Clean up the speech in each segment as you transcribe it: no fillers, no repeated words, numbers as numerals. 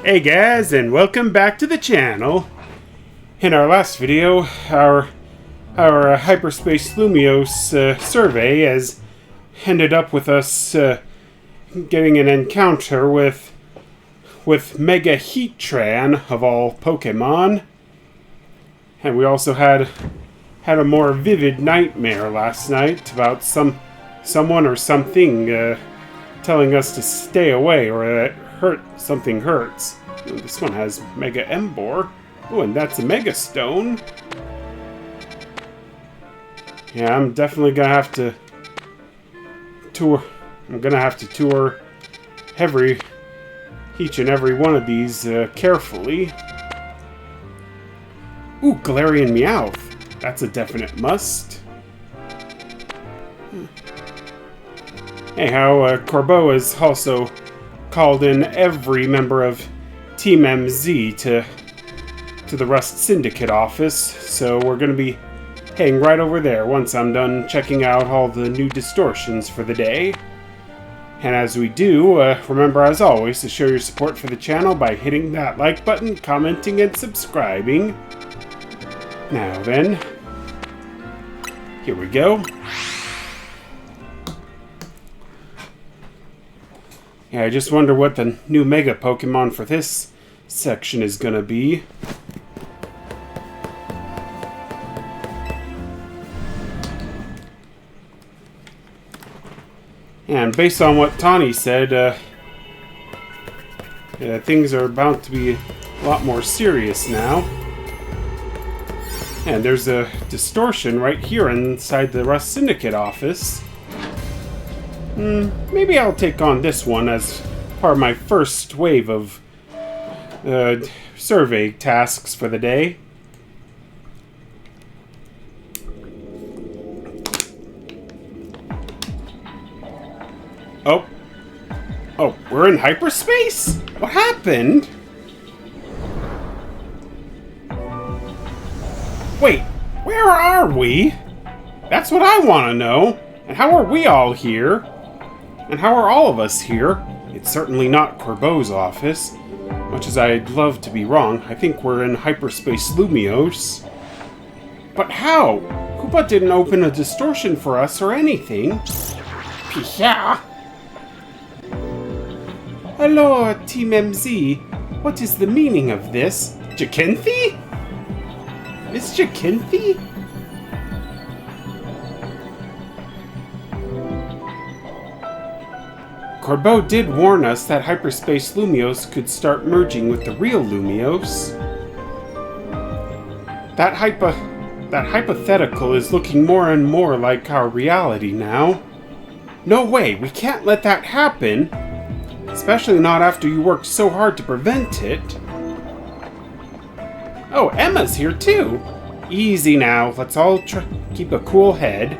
Hey guys, and welcome back to the channel. In our last video, our Hyperspace Lumiose survey has ended up with us getting an encounter with Mega Heatran of all Pokemon, and we also had a more vivid nightmare last night about someone or something telling us to stay away or that something hurts. Ooh, this one has Mega Embor. Oh, and that's a Mega Stone. Yeah, I'm definitely gonna have to tour. I'm gonna have to tour each and every one of these carefully. Ooh, Galarian Meowth. That's a definite must. Anyhow, Corbeau has also called in every member of Team MZ to the Rust Syndicate office, so we're going to be heading right over there once I'm done checking out all the new distortions for the day. And as we do, remember as always to show your support for the channel by hitting that like button, commenting, and subscribing. Now then, here we go. Yeah, I just wonder what the new Mega Pokemon for this section is gonna be. And based on what Tawny said, things are about to be a lot more serious now. And there's a distortion right here inside the Rust Syndicate office. Maybe I'll take on this one as part of my first wave of survey tasks for the day. Oh, we're in hyperspace? What happened? Wait, where are we? That's what I want to know. And how are we all here? And how are all of us here? It's certainly not Corbeau's office. Much as I'd love to be wrong, I think we're in Hyperspace Lumiose. But how? Koopa didn't open a distortion for us or anything. Yeah. Hello, Team MZ. What is the meaning of this? Jacinthy? Miss Jacinthy? Corbeau did warn us that Hyperspace Lumiose could start merging with the real Lumiose. That hypothetical is looking more and more like our reality now. No way, we can't let that happen. Especially not after you worked so hard to prevent it. Oh, Emma's here too. Easy now, let's all keep a cool head.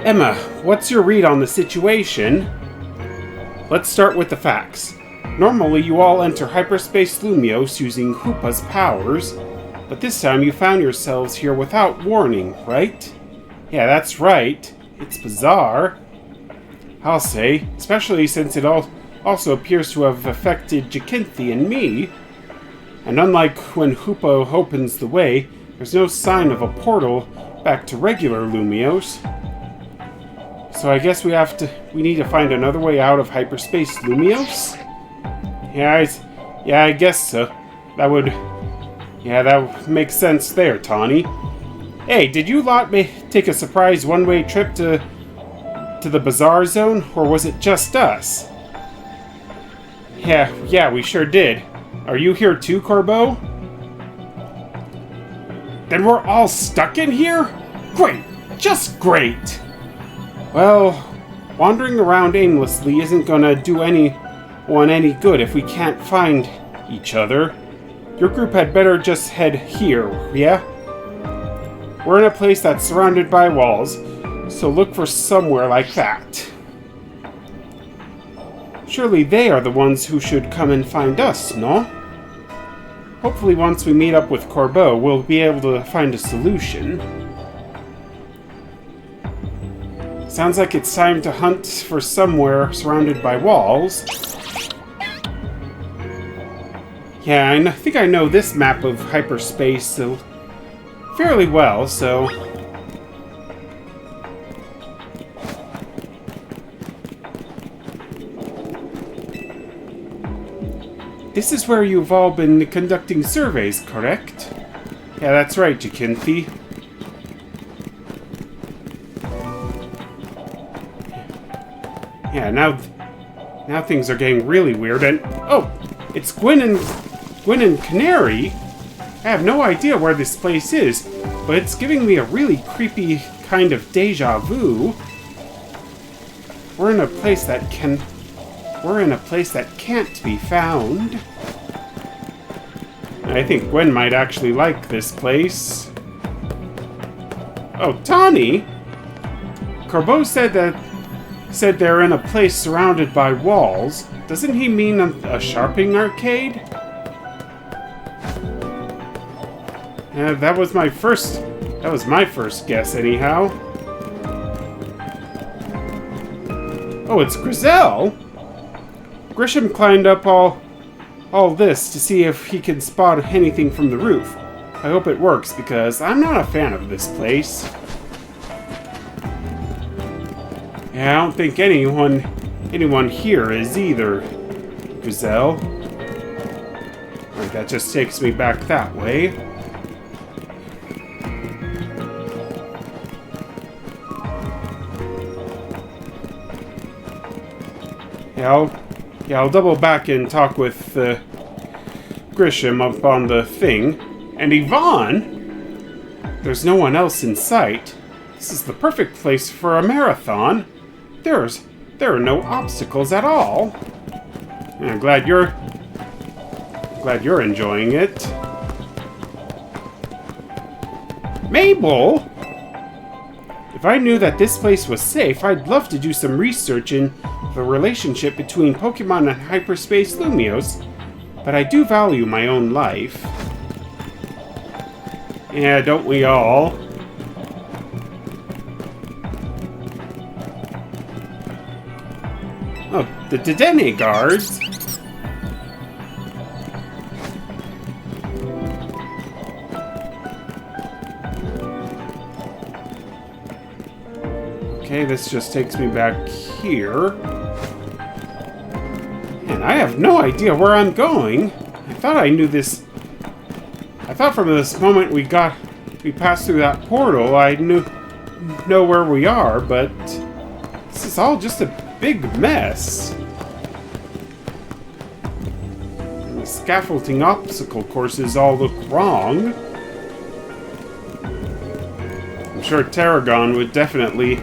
Emma, what's your read on the situation? Let's start with the facts. Normally, you all enter Hyperspace Lumiose using Koopa's powers, but this time you found yourselves here without warning, right? Yeah, that's right. It's bizarre. I'll say, especially since it also appears to have affected Jacinthy and me. And unlike when Koopa opens the way, there's no sign of a portal back to regular Lumiose. So I guess we need to find another way out of Hyperspace Lumiose? Yeah, I guess so. That would make sense there, Tawny. Hey, did you lot take a surprise one-way trip to the Bazaar Zone, or was it just us? Yeah, we sure did. Are you here too, Corbeau? Then we're all stuck in here? Great! Just great! Well, wandering around aimlessly isn't gonna do anyone any good if we can't find each other. Your group had better just head here, yeah? We're in a place that's surrounded by walls, so look for somewhere like that. Surely they are the ones who should come and find us, no? Hopefully once we meet up with Corbeau, we'll be able to find a solution. Sounds like it's time to hunt for somewhere surrounded by walls. Yeah, I think I know this map of hyperspace so fairly well, so... This is where you've all been conducting surveys, correct? Yeah, that's right, Jacinthi. Yeah, now things are getting really weird, and... Oh! It's Gwen and Canary? I have no idea where this place is, but it's giving me a really creepy kind of deja vu. We're in a place that can't be found. I think Gwen might actually like this place. Oh, Tawny? Corbeau said they're in a place surrounded by walls. Doesn't he mean a sharpening arcade? Yeah, that was my first guess anyhow. Oh, it's Grizel! Grisham climbed up all this to see if he can spot anything from the roof. I hope it works, because I'm not a fan of this place. Yeah, I don't think anyone here is either, Grizel. Alright, that just takes me back that way. Yeah, I'll double back and talk with Grisham up on the thing. And Yvonne? There's no one else in sight. This is the perfect place for a marathon. There are no obstacles at all. I'm glad you're enjoying it. Mabel? If I knew that this place was safe, I'd love to do some research in the relationship between Pokemon and Hyperspace Lumiose, but I do value my own life. Yeah, don't we all? Oh, the Dedenne guards? Okay, this just takes me back here. And I have no idea where I'm going. I thought I knew this. I thought from this moment we passed through that portal, I know where we are, but this is all just a big mess. And the scaffolding obstacle courses all look wrong. I'm sure Tarragon would definitely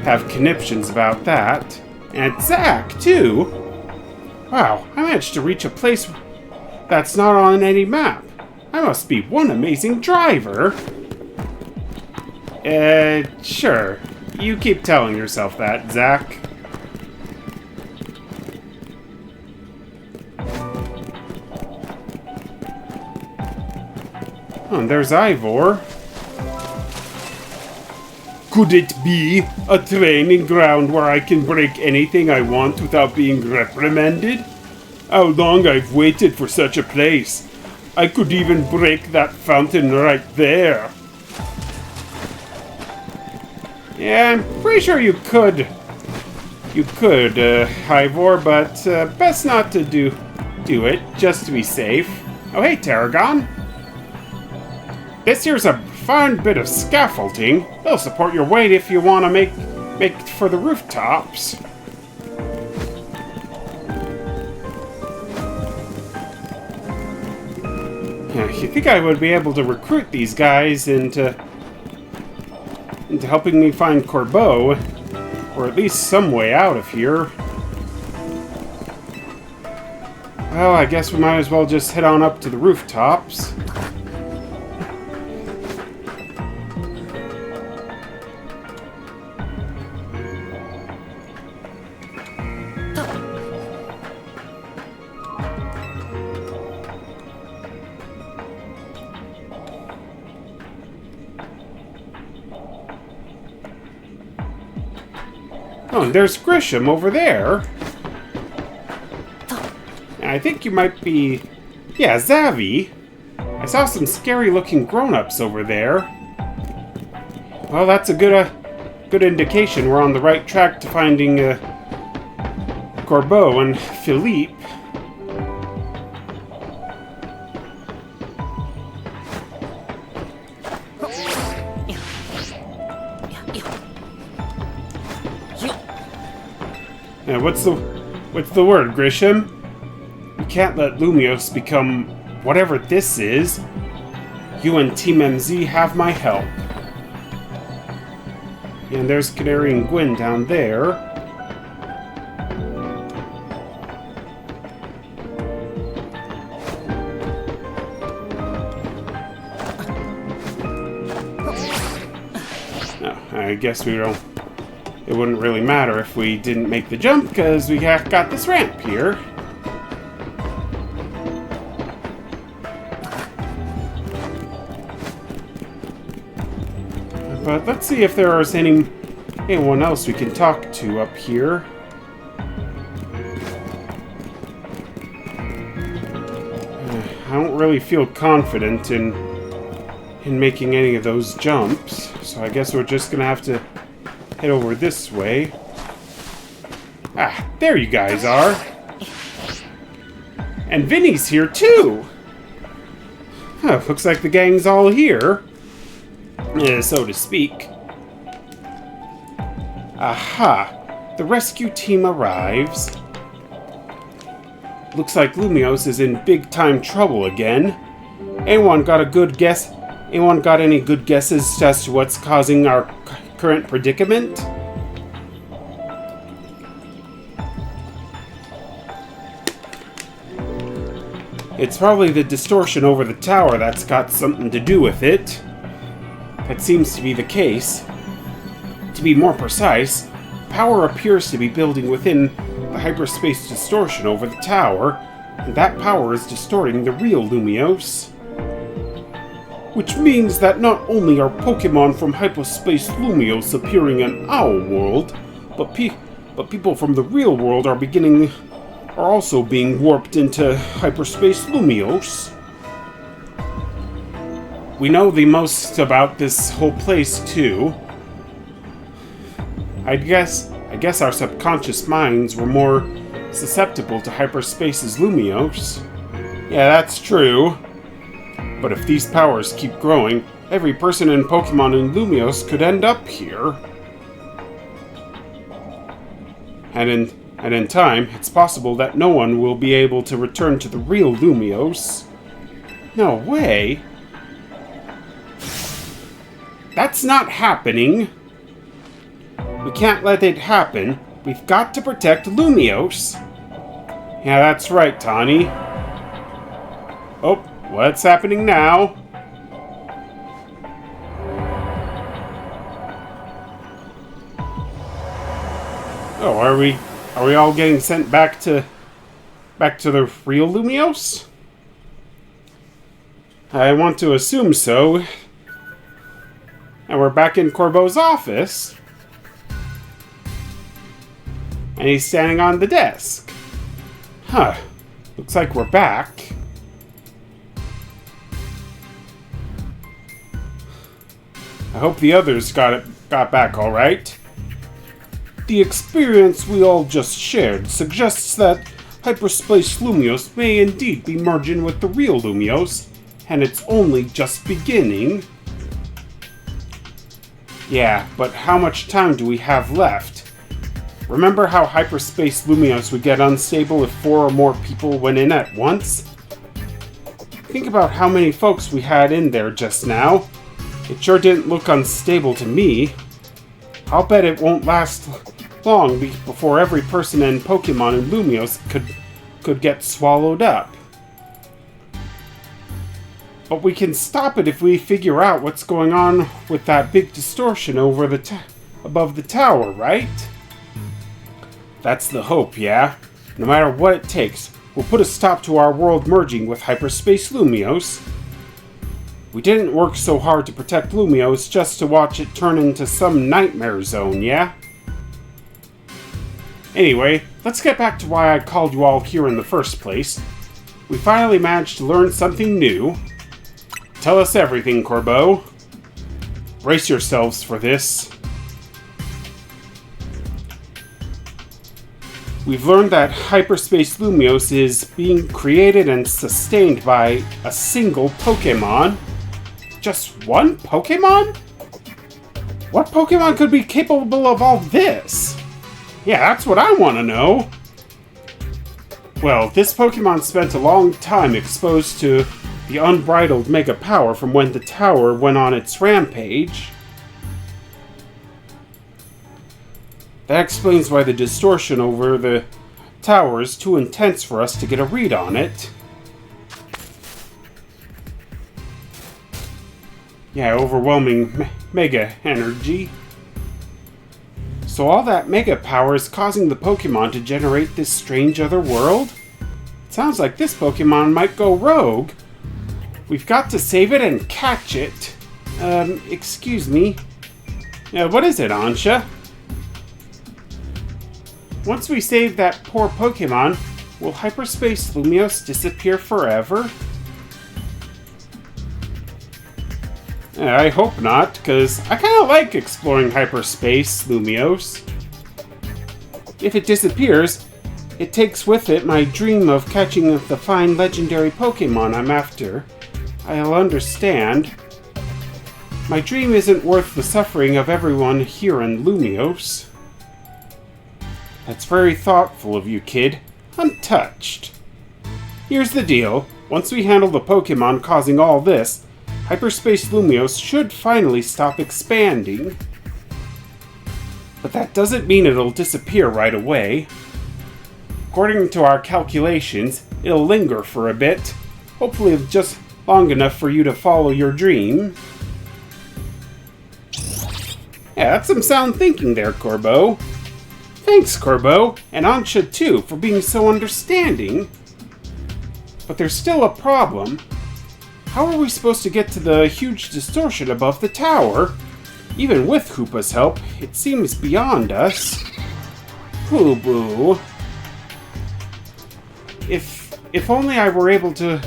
have conniptions about that. And Zack, too. Wow, I managed to reach a place that's not on any map. I must be one amazing driver. Sure. You keep telling yourself that, Zack. Oh, and there's Ivor. Could it be a training ground where I can break anything I want without being reprimanded? How long I've waited for such a place. I could even break that fountain right there. Yeah, I'm pretty sure you could. You could, Ivor, but best not to do it, just to be safe. Oh, hey, Tarragon. This here's a fine bit of scaffolding. They'll support your weight if you want to make it for the rooftops. Yeah, you think I would be able to recruit these guys into helping me find Corbeau, or at least some way out of here? Well, I guess we might as well just head on up to the rooftops. Oh, and there's Grisham over there. And I think you might be Yeah, Zavi. I saw some scary-looking grown-ups over there. Well, that's a good indication we're on the right track to finding Corbeau and Philippe. Yeah, what's the word, Grisham? We can't let Lumiose become whatever this is. You and Team MZ have my help. And there's Canary and Gwen down there. Oh, I guess we don't... It wouldn't really matter if we didn't make the jump, because we got this ramp here. But let's see if there is anyone else we can talk to up here. I don't really feel confident in making any of those jumps, so I guess we're just gonna have to head over this way. Ah, there you guys are. And Vinny's here too. Huh, looks like the gang's all here. So to speak. Aha! The rescue team arrives. Looks like Lumiose is in big-time trouble again. Anyone got a good guess? Anyone got any good guesses as to what's causing our current predicament? It's probably the distortion over the tower that's got something to do with it. That seems to be the case. To be more precise, power appears to be building within the hyperspace distortion over the tower, and that power is distorting the real Lumiose. Which means that not only are Pokemon from Hyperspace Lumiose appearing in our world, but people from the real world are also being warped into Hyperspace Lumiose. We know the most about this whole place, too. I guess our subconscious minds were more susceptible to Hyperspace's Lumiose. Yeah, that's true. But if these powers keep growing, every person and Pokemon in Lumiose could end up here. And in time, it's possible that no one will be able to return to the real Lumiose. No way! That's not happening. We can't let it happen. We've got to protect Lumiose. Yeah, that's right, Tawny. Oh, what's happening now? Oh, are we all getting sent back to the real Lumiose? I want to assume so. And we're back in Corbeau's office. And he's standing on the desk. Huh. Looks like we're back. I hope the others got back all right. The experience we all just shared suggests that Hyperspace Lumiose may indeed be merging with the real Lumiose, and it's only just beginning. Yeah, but how much time do we have left? Remember how Hyperspace Lumiose would get unstable if 4 or more people went in at once? Think about how many folks we had in there just now. It sure didn't look unstable to me. I'll bet it won't last long before every person and Pokemon in Lumiose could get swallowed up. But we can stop it if we figure out what's going on with that big distortion over above the tower, right? That's the hope, yeah? No matter what it takes, we'll put a stop to our world merging with Hyperspace Lumiose. We didn't work so hard to protect Lumiose just to watch it turn into some nightmare zone, yeah? Anyway, let's get back to why I called you all here in the first place. We finally managed to learn something new. Tell us everything, Corbeau. Brace yourselves for this. We've learned that Hyperspace Lumiose is being created and sustained by a single Pokemon. Just one Pokemon? What Pokemon could be capable of all this? Yeah, that's what I want to know. Well, this Pokemon spent a long time exposed to the unbridled mega power from when the tower went on its rampage. That explains why the distortion over the tower is too intense for us to get a read on it. Yeah, overwhelming mega energy. So all that mega power is causing the Pokemon to generate this strange other world? It sounds like this Pokemon might go rogue. We've got to save it and catch it. Excuse me. What is it, Ansha? Once we save that poor Pokemon, will Hyperspace Lumiose disappear forever? I hope not, because I kind of like exploring Hyperspace Lumiose. If it disappears, it takes with it my dream of catching the fine legendary Pokemon I'm after. I'll understand. My dream isn't worth the suffering of everyone here in Lumiose. That's very thoughtful of you, kid. I'm touched. Here's the deal. Once we handle the Pokemon causing all this, Hyperspace Lumiose should finally stop expanding. But that doesn't mean it'll disappear right away. According to our calculations, it'll linger for a bit, hopefully just long enough for you to follow your dream. Yeah, that's some sound thinking there, Corbeau. Thanks, Corbeau, and Ansha too, for being so understanding. But there's still a problem. How are we supposed to get to the huge distortion above the tower? Even with Hoopa's help, it seems beyond us. Hoo-boo. If only I were able to...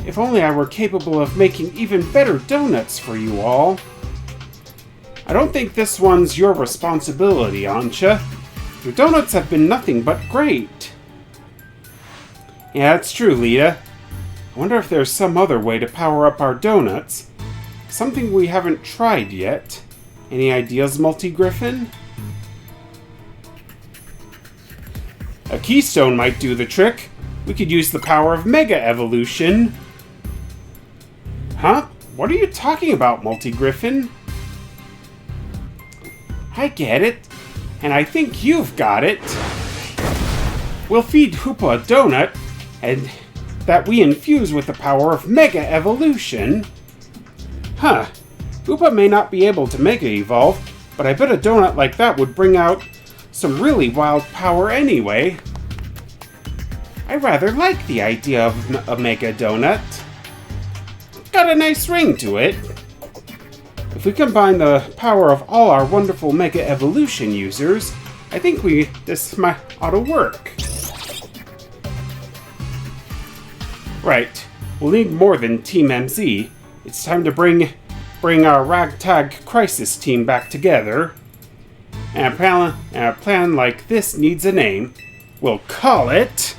If only I were capable of making even better donuts for you all. I don't think this one's your responsibility, Ansha. Your donuts have been nothing but great. Yeah, it's true, Lita. I wonder if there's some other way to power up our donuts. Something we haven't tried yet. Any ideas, Multi-Griffin? A keystone might do the trick. We could use the power of Mega Evolution. Huh? What are you talking about, Multi-Griffin? I get it. And I think you've got it. We'll feed Hoopa a donut, and that we infuse with the power of Mega Evolution. Huh. Hoopa may not be able to Mega Evolve, but I bet a donut like that would bring out some really wild power anyway. I rather like the idea of a Mega Donut. Got a nice ring to it. If we combine the power of all our wonderful Mega Evolution users, I think this ought to work. Right, we'll need more than Team MZ. It's time to bring our ragtag crisis team back together. And a plan like this needs a name. We'll call it...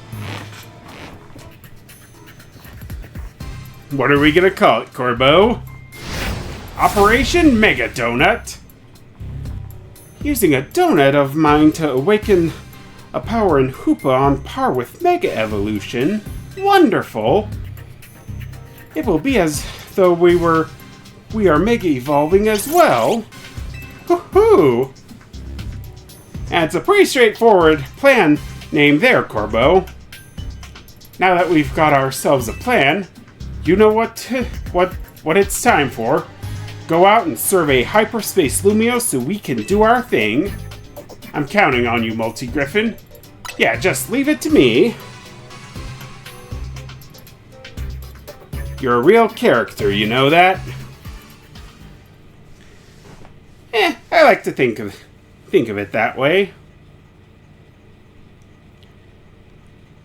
What are we gonna call it, Corbeau? Operation Mega Donut. Using a donut of mine to awaken a power in Hoopa on par with Mega Evolution. Wonderful. It will be as though we are Mega Evolving as well. Woohoo! And it's a pretty straightforward plan name there, Corbeau. Now that we've got ourselves a plan, you know what it's time for. Go out and survey Hyperspace Lumiose so we can do our thing. I'm counting on you, Multi-Griffin. Yeah, just leave it to me. You're a real character, you know that? I like to think of it that way.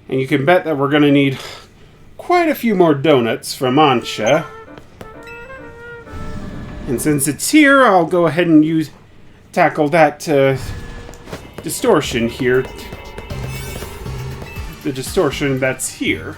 And you can bet that we're gonna need quite a few more donuts from Ansha. And since it's here, I'll go ahead and tackle that distortion here. The distortion that's here.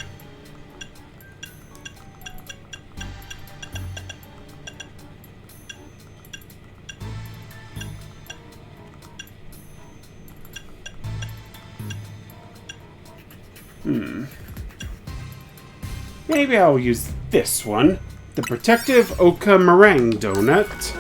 Maybe I'll use this one. The Protective Oka Meringue Donut.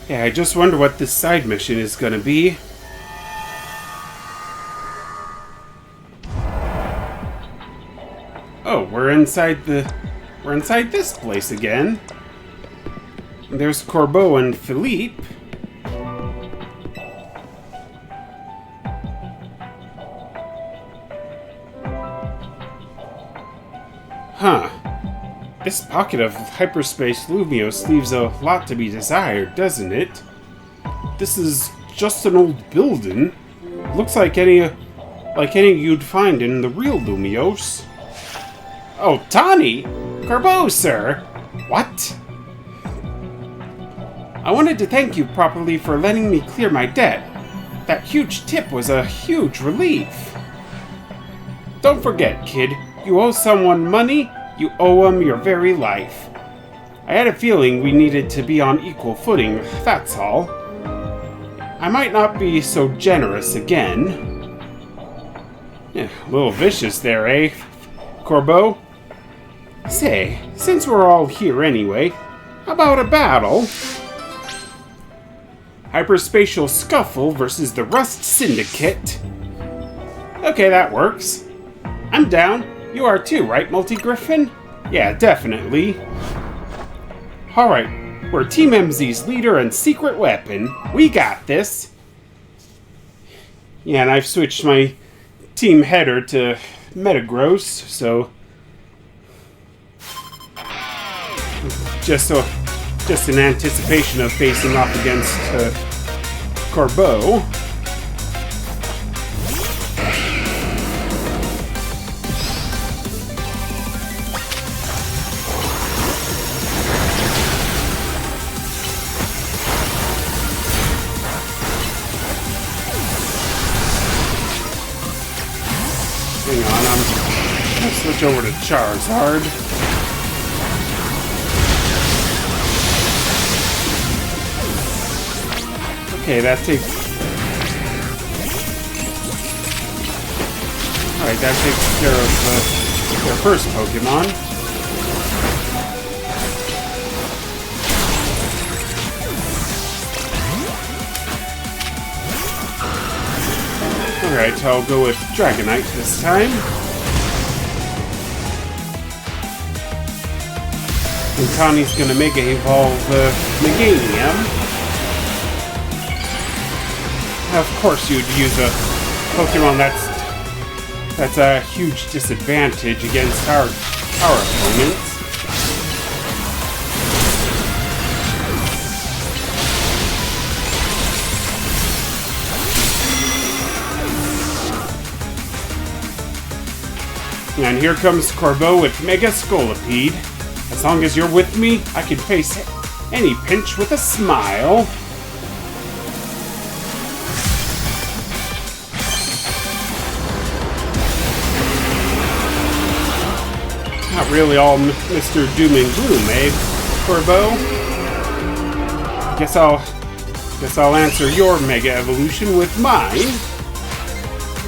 Yeah, I just wonder what this side mission is gonna be. Oh, we're inside this place again. There's Corbeau and Philippe. Huh. This pocket of Hyperspace Lumiose leaves a lot to be desired, doesn't it? This is just an old building. Looks like any you'd find in the real Lumiose. Oh, Tawny! Corbeau, sir! What? I wanted to thank you properly for letting me clear my debt. That huge tip was a huge relief. Don't forget, kid, you owe someone money, you owe them your very life. I had a feeling we needed to be on equal footing, that's all. I might not be so generous again. Yeah, a little vicious there, eh, Corbeau? Say, since we're all here anyway, how about a battle? Hyperspatial Scuffle versus the Rust Syndicate. Okay, that works. I'm down. You are too, right, Multi-Griffin? Yeah, definitely. Alright, we're Team MZ's leader and secret weapon. We got this. Yeah, and I've switched my team header to Metagross, so... Just in anticipation of facing off against Corbeau. Hang on, I'll switch over to Charizard. Okay, that takes... Alright, that takes care of their first Pokemon. Alright, I'll go with Dragonite this time. And Tawny's gonna Mega Evolve Meganium. Of course you'd use a Pokemon that's a huge disadvantage against our opponents. And here comes Corbeau with Mega Scolipede. As long as you're with me, I can face any pinch with a smile. Not really all Mr. Doom and Gloom, eh, Corbeau? Guess I'll answer your Mega Evolution with mine.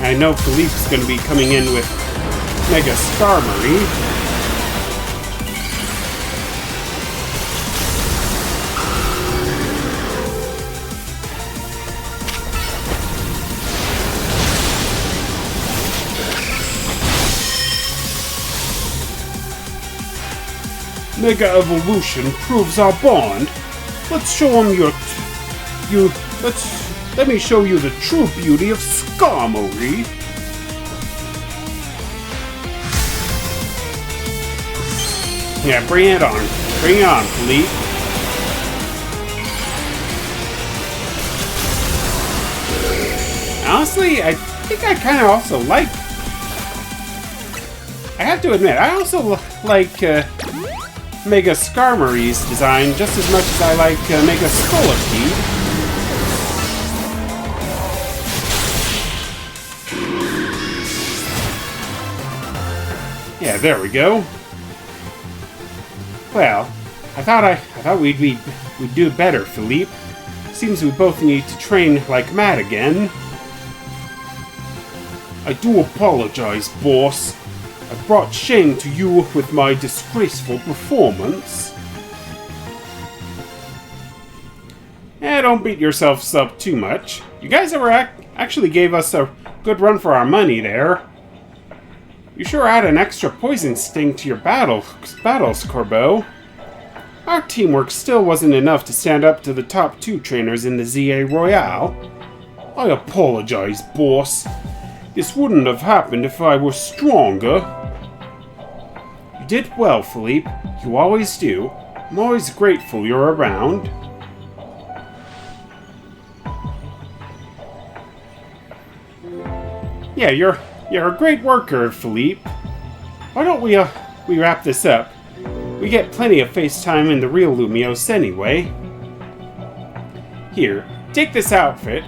I know Philippe's gonna be coming in with Mega Skarmory. Mega Evolution proves our bond. Let's show him let me show you the true beauty of Skarmory. Yeah, bring it on. Bring it on, Philippe. Honestly, I think I kind of also like... I have to admit, I also like Mega Skarmory's design just as much as I like Mega Scolipede. Yeah, there we go. Well, I thought we'd do better, Philippe. Seems we both need to train like mad again. I do apologize, boss. I brought shame to you with my disgraceful performance. Don't beat yourselves up too much. You guys actually gave us a good run for our money there. You sure add an extra poison sting to your battles, Corbeau. Our teamwork still wasn't enough to stand up to the top 2 trainers in the ZA Royale. I apologize, boss. This wouldn't have happened if I were stronger. You did well, Philippe. You always do. I'm always grateful you're around. Yeah, you're a great worker, Philippe. Why don't we wrap this up? We get plenty of FaceTime in the real Lumiose anyway. Here, take this outfit,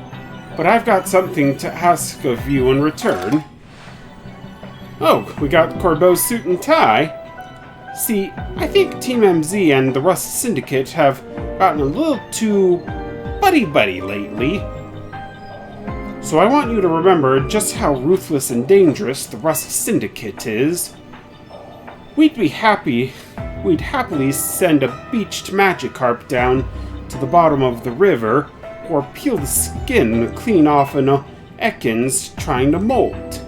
but I've got something to ask of you in return. Oh, we got Corbeau's suit and tie. See, I think Team MZ and the Rust Syndicate have gotten a little too buddy-buddy lately. So I want you to remember just how ruthless and dangerous the Rust Syndicate is. We'd happily send a beached Magikarp down to the bottom of the river, or peel the skin clean off an Ekans trying to molt.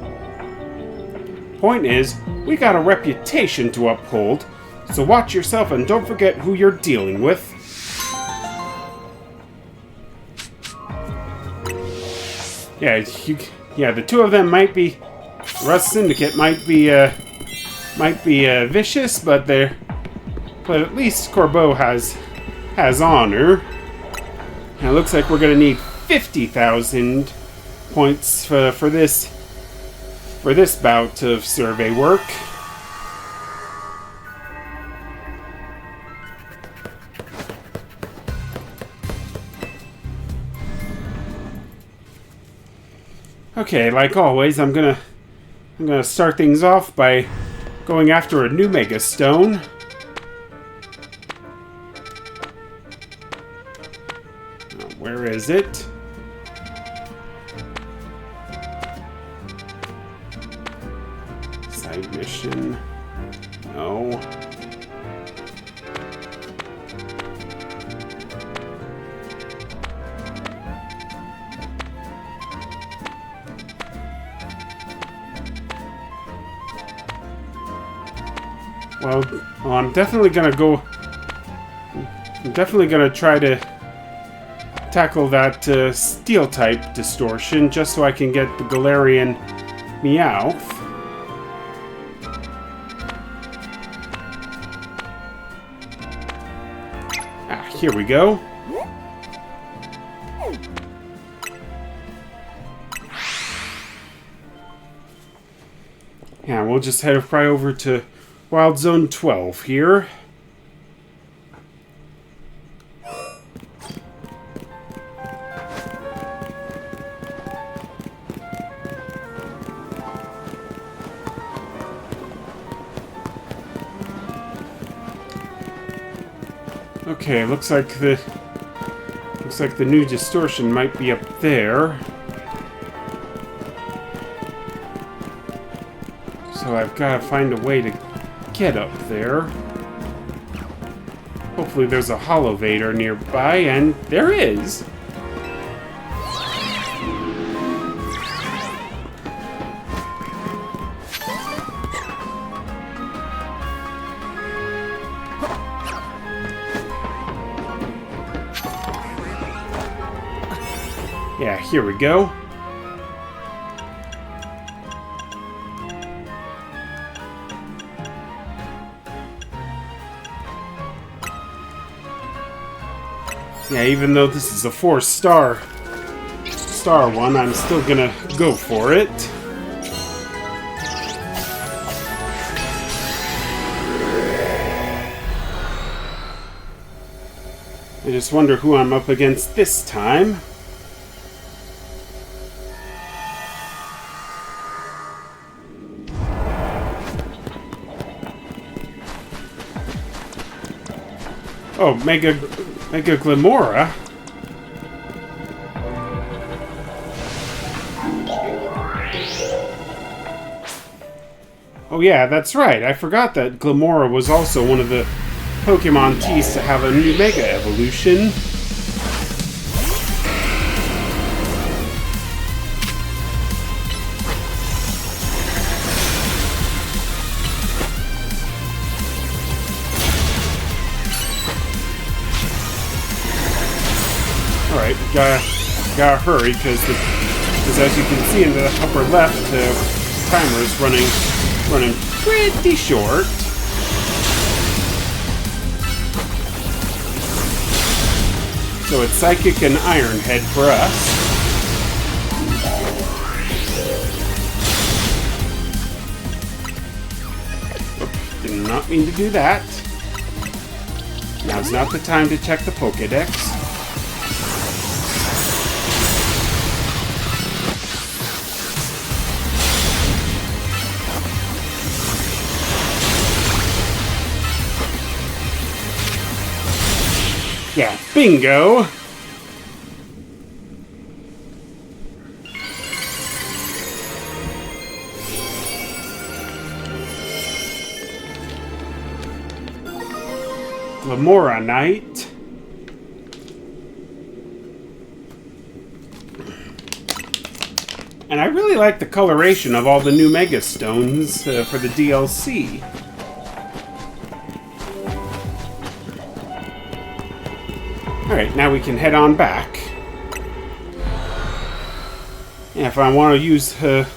Point is, we got a reputation to uphold, so watch yourself and don't forget who you're dealing with. Yeah, the two of them might be... Rust Syndicate might be vicious, but at least Corbeau has honor. And it looks like we're gonna need 50,000 points for this bout of survey work. Okay, like always, I'm gonna start things off by going after a new Mega Stone. Where is it? Side mission. No. Well, I'm definitely gonna try to tackle that steel type distortion just so I can get the Galarian Meowth. Here we go. Yeah, we'll just head right over to Wild Zone 12 here. Okay, looks like the new distortion might be up there. So I've got to find a way to get up there. Hopefully there's a Holovator nearby, and there is! Yeah, here we go. Yeah, even though this is a 4-star one, I'm still gonna go for it. I just wonder who I'm up against this time. Oh, Mega Glimora. Oh yeah, that's right. I forgot that Glimora was also one of the Pokemon teased to have a new Mega Evolution. Alright, gotta hurry, because as you can see in the upper left, the timer is running pretty short. So it's Psychic and Iron Head for us. Oops, did not mean to do that. Now's not the time to check the Pokédex. Yeah, bingo! Glimora Knight. And I really like the coloration of all the new Mega Stones for the DLC. Alright, now we can head on back. Yeah, if I want to use the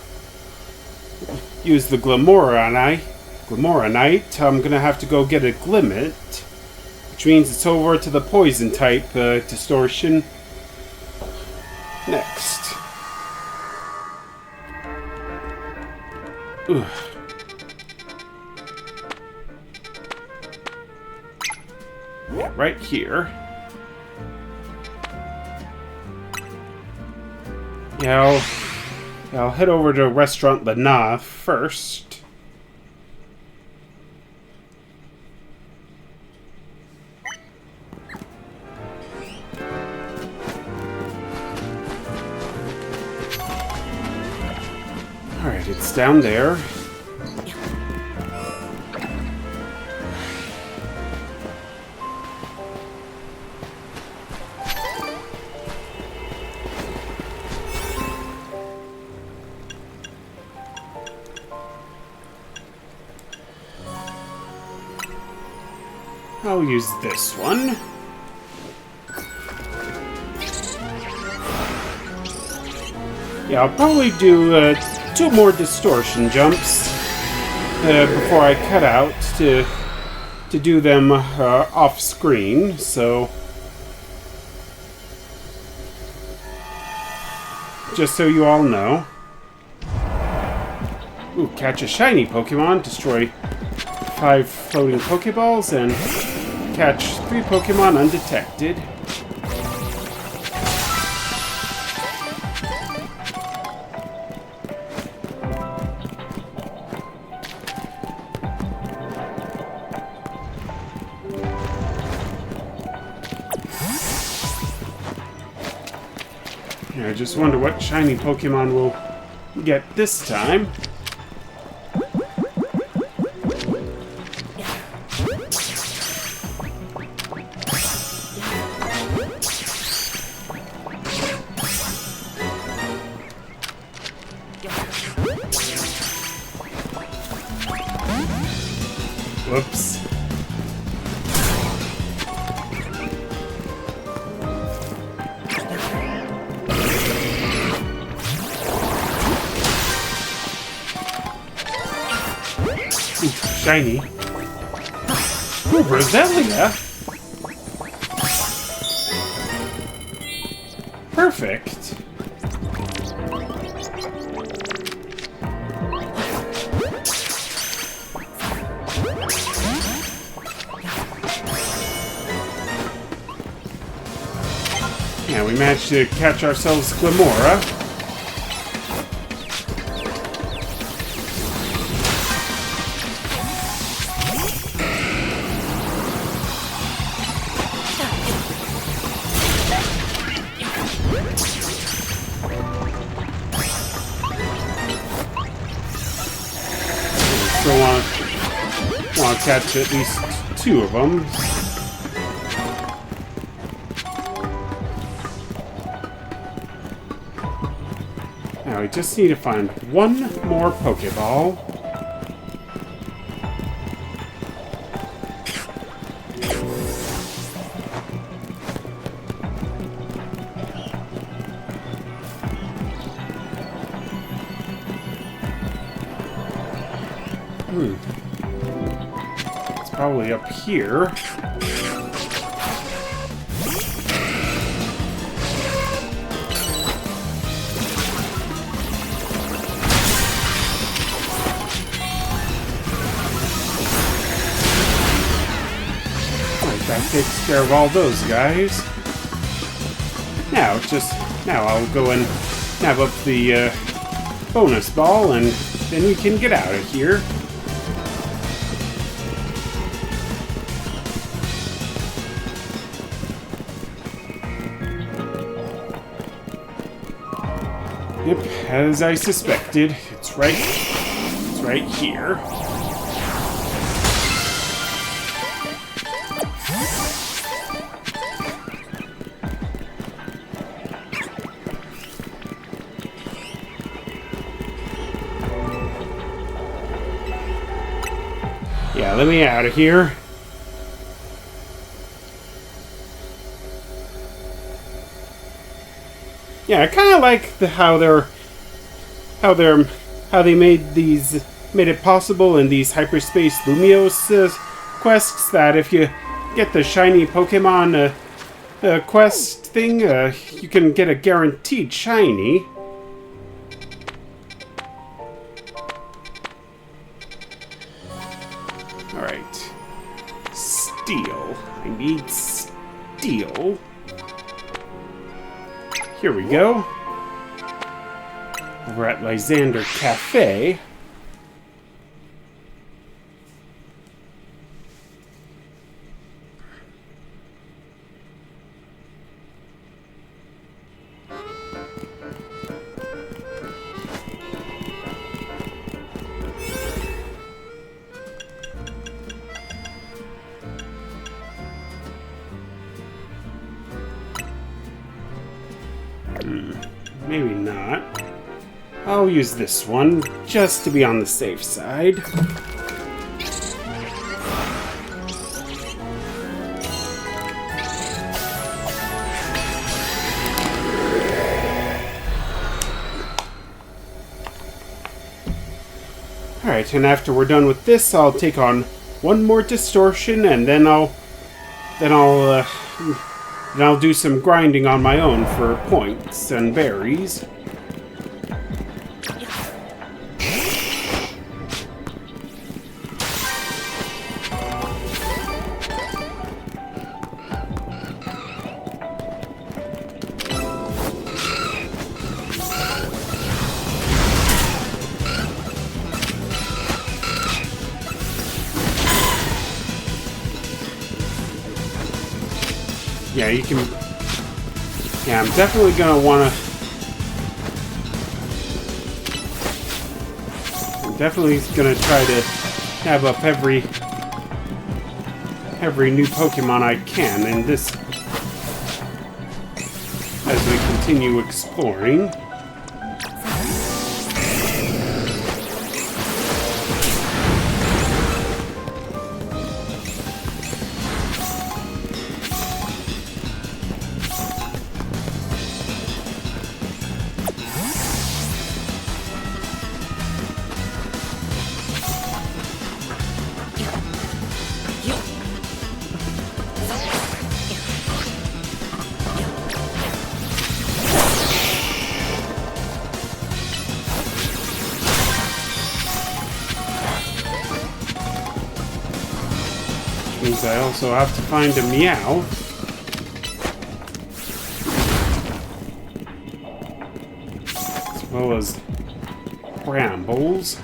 Glimora Knight, I'm gonna have to go get a Glimmet, which means it's over to the Poison type Distortion next. Ugh. Right here. Yeah, I'll head over to Restaurant Lana first. Alright, it's down there. I'll use this one. Yeah, I'll probably do 2 more distortion jumps before I cut out to do them off screen, so just so you all know. Ooh, catch a shiny Pokemon, destroy 5 floating Pokeballs, and catch 3 Pokemon undetected. I just wonder what shiny Pokemon we'll get this time. Whoops. Ooh, shiny. Ooh, Roselia. Perfect. Yeah, we managed to catch ourselves Glamora. Still want to catch at least 2 of them. Now we just need to find 1 more Pokeball. It's probably up here. That takes care of all those guys. Now I'll go and nab up the bonus ball, and then we can get out of here. Yep, as I suspected, it's right here. Yeah, let me out of here. Yeah, I kind of like how they made it possible in these Hyperspace Lumiose quests that if you get the shiny Pokemon quest thing, you can get a guaranteed shiny. Alright. Steel. I need steel. Here we go. Over at Lysander Cafe. Maybe not. I'll use this one, just to be on the safe side. Alright, and after we're done with this, I'll take on 1 more distortion, and then I'll do some grinding on my own for points and berries. Yeah, you can... Yeah, I'm definitely gonna wanna... I'm definitely gonna try to have up every new Pokemon I can in this... as we continue exploring. Means I also have to find a meow. As well as brambles.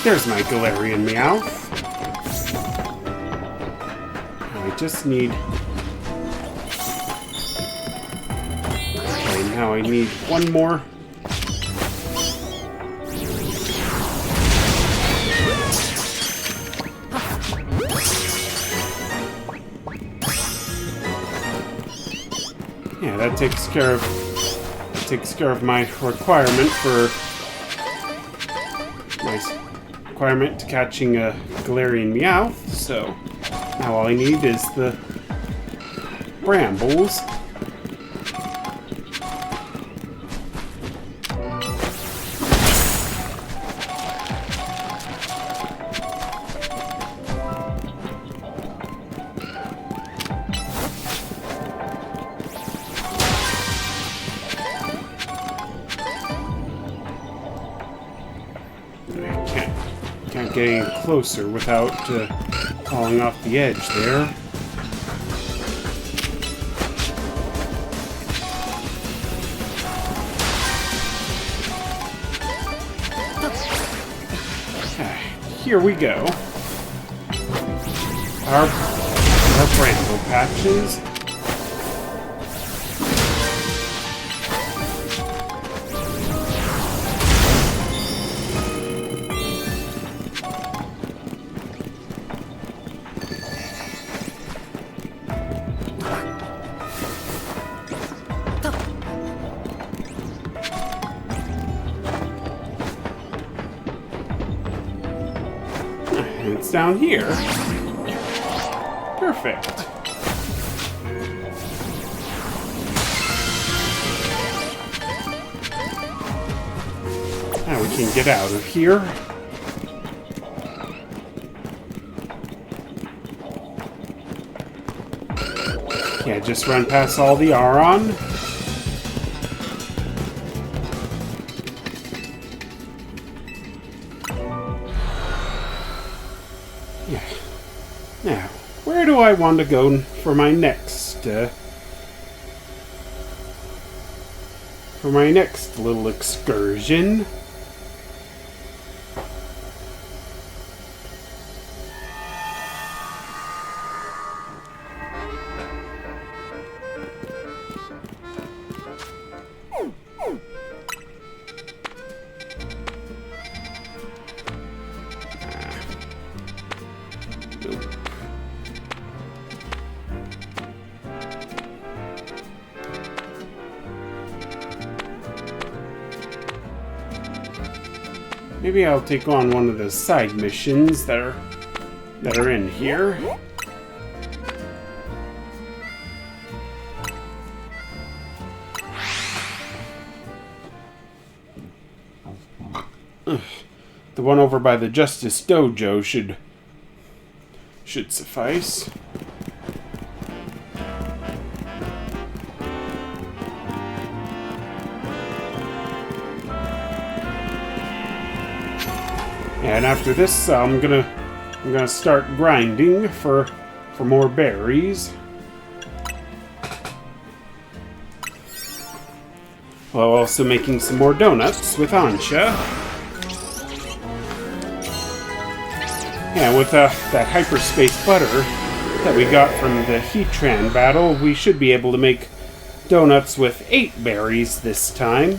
There's my Galarian Meow. I just need... Okay, now I need one more. Yeah, that takes care of my requirement for... requirement to catching a Galarian Meowth, so now all I need is the brambles. Can't get any closer without falling off the edge there. Here we go. Our bramble patches. It's down here. Perfect. Now we can get out of here. Yeah, just run past all the Aron. Yeah. Now, where do I want to go for my next little excursion? Maybe I'll take on one of the side missions that are in here. The one over by the Justice Dojo should suffice. And after this, I'm gonna start grinding for more berries. While also making some more donuts with Ansha. Yeah, with that hyperspace butter, that we got from the Heatran battle, we should be able to make donuts with 8 berries this time.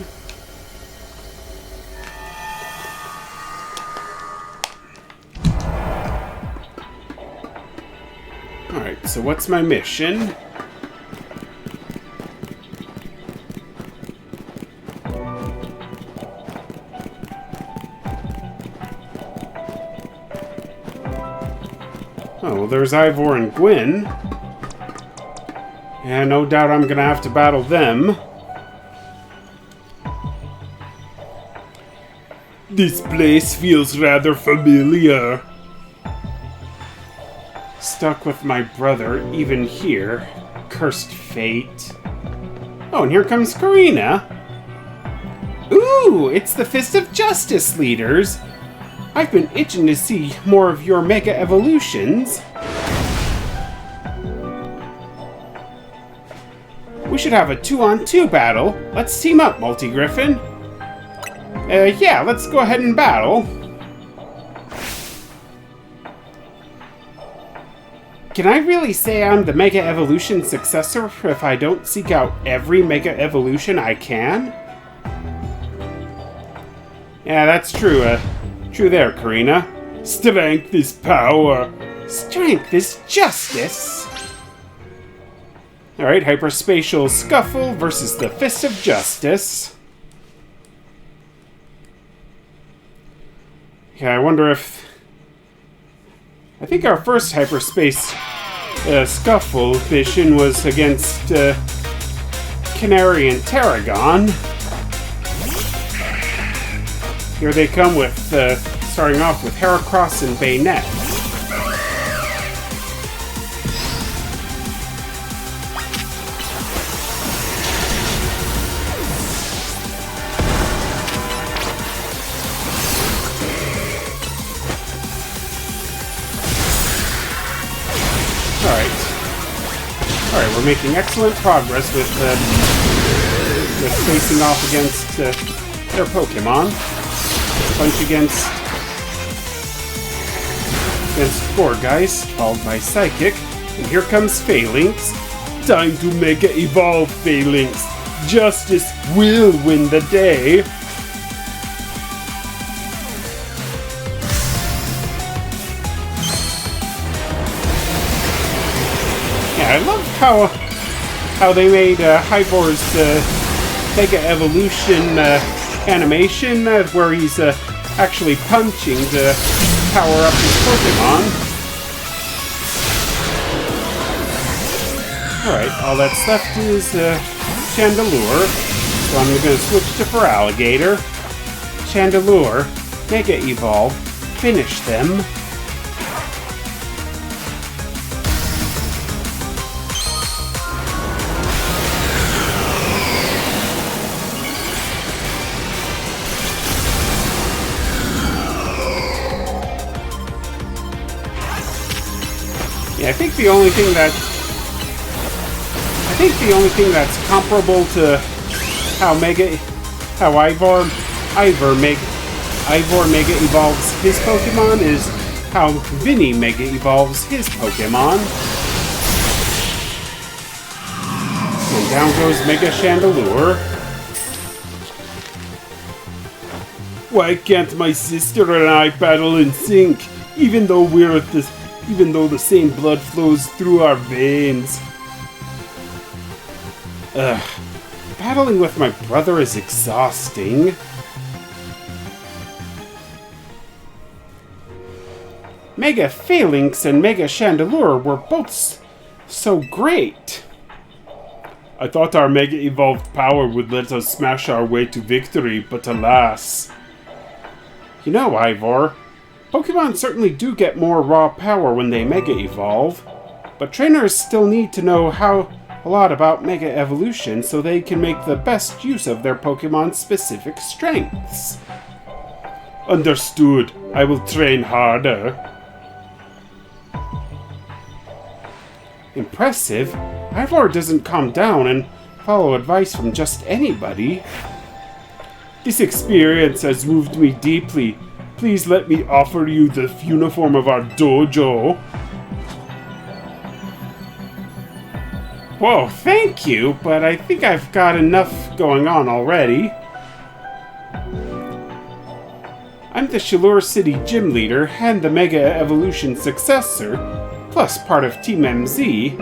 Alright, so what's my mission? Oh, well, there's Ivor and Gwyn. And no doubt I'm gonna have to battle them. This place feels rather familiar. Stuck with my brother, even here. Cursed fate. Oh, and here comes Karina. Ooh, it's the Fist of Justice leaders. I've been itching to see more of your Mega Evolutions. We should have a 2-on-2 battle. Let's team up, Multi-Griffin. Yeah, let's go ahead and battle. Can I really say I'm the Mega Evolution successor if I don't seek out every Mega Evolution I can? Yeah, that's true. True there, Karina. Strength is power. Strength is justice. Alright, Hyperspatial Scuffle versus the Fist of Justice. Yeah, I wonder if... I think our first Hyperspace Scuffle mission was against Canary and Tarragon. Here they come with, starting off with Heracross and Bayonet. Alright, we're making excellent progress with facing off against their Pokemon. Punch against Gourgeist, followed by Psychic. And here comes Phalanx. Time to Mega Evolve, Phalanx. Justice will win the day. Yeah, I love how they made Hyvor's Mega Evolution animation where he's actually punching to power up his Pokemon. Alright, all that's left is Chandelure. So I'm going to switch to Feraligatr. Chandelure, Mega Evolve, finish them. Yeah, I think the only thing that's comparable to how Ivor Mega evolves his Pokemon is how Vinny Mega evolves his Pokemon. And down goes Mega Chandelure. Why can't my sister and I battle in sync, even though the same blood flows through our veins? Ugh. Battling with my brother is exhausting. Mega Phalanx and Mega Chandelure were both so great. I thought our Mega Evolved power would let us smash our way to victory, but alas. You know, Ivor, Pokemon certainly do get more raw power when they Mega Evolve, but trainers still need to know a lot about Mega Evolution so they can make the best use of their Pokemon's specific strengths. Understood. I will train harder. Impressive. Ivor doesn't calm down and follow advice from just anybody. This experience has moved me deeply. Please let me offer you the uniform of our dojo. Whoa, thank you, but I think I've got enough going on already. I'm the Shallure City Gym Leader and the Mega Evolution successor, plus part of Team MZ.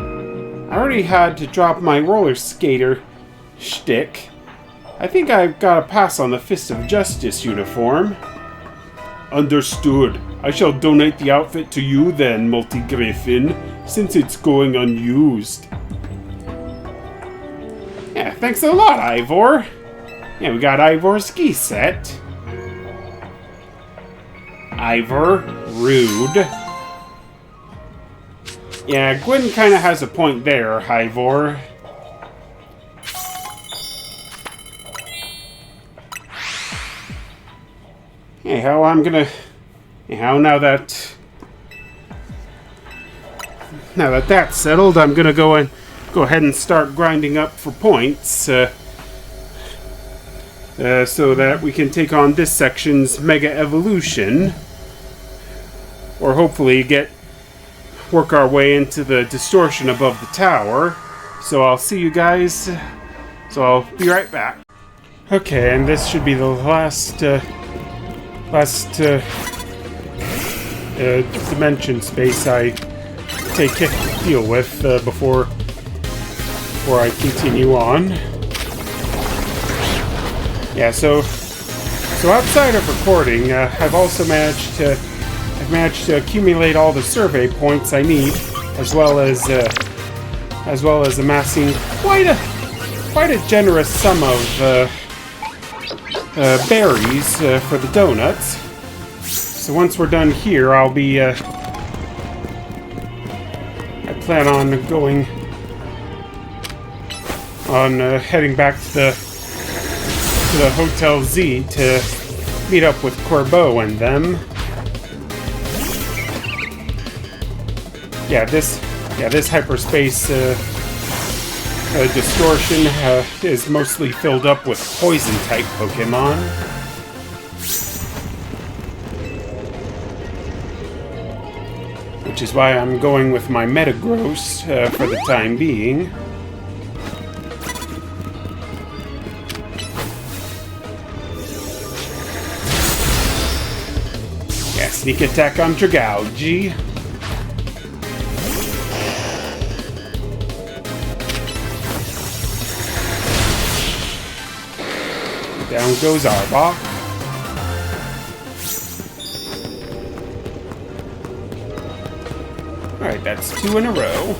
I already had to drop my roller skater shtick. I think I've got a pass on the Fist of Justice uniform. Understood. I shall donate the outfit to you then, Multi-Griffin, since it's going unused. Yeah, thanks a lot, Ivor. Yeah, we got Ivor's ski set. Ivor, rude. Yeah, Gwen kind of has a point there, Ivor. Anyhow, I'm gonna... Anyhow, now that that's settled, I'm gonna go ahead and start grinding up for points, so that we can take on this section's Mega Evolution, or hopefully work our way into the distortion above the tower. So I'll see you guys. So I'll be right back. Okay, and this should be the last dimension space I deal with before I continue on. Yeah, so outside of recording, I've also managed to accumulate all the survey points I need, as well as amassing quite a generous sum of berries for the donuts. So once we're done here, I'll be I plan on heading back to the Hotel Z to meet up with Corbeau and them. Yeah, this hyperspace distortion is mostly filled up with poison-type Pokemon. Which is why I'm going with my Metagross for the time being. Yeah, sneak attack on Dragalge. Down goes Arbok. Alright, that's 2 in a row.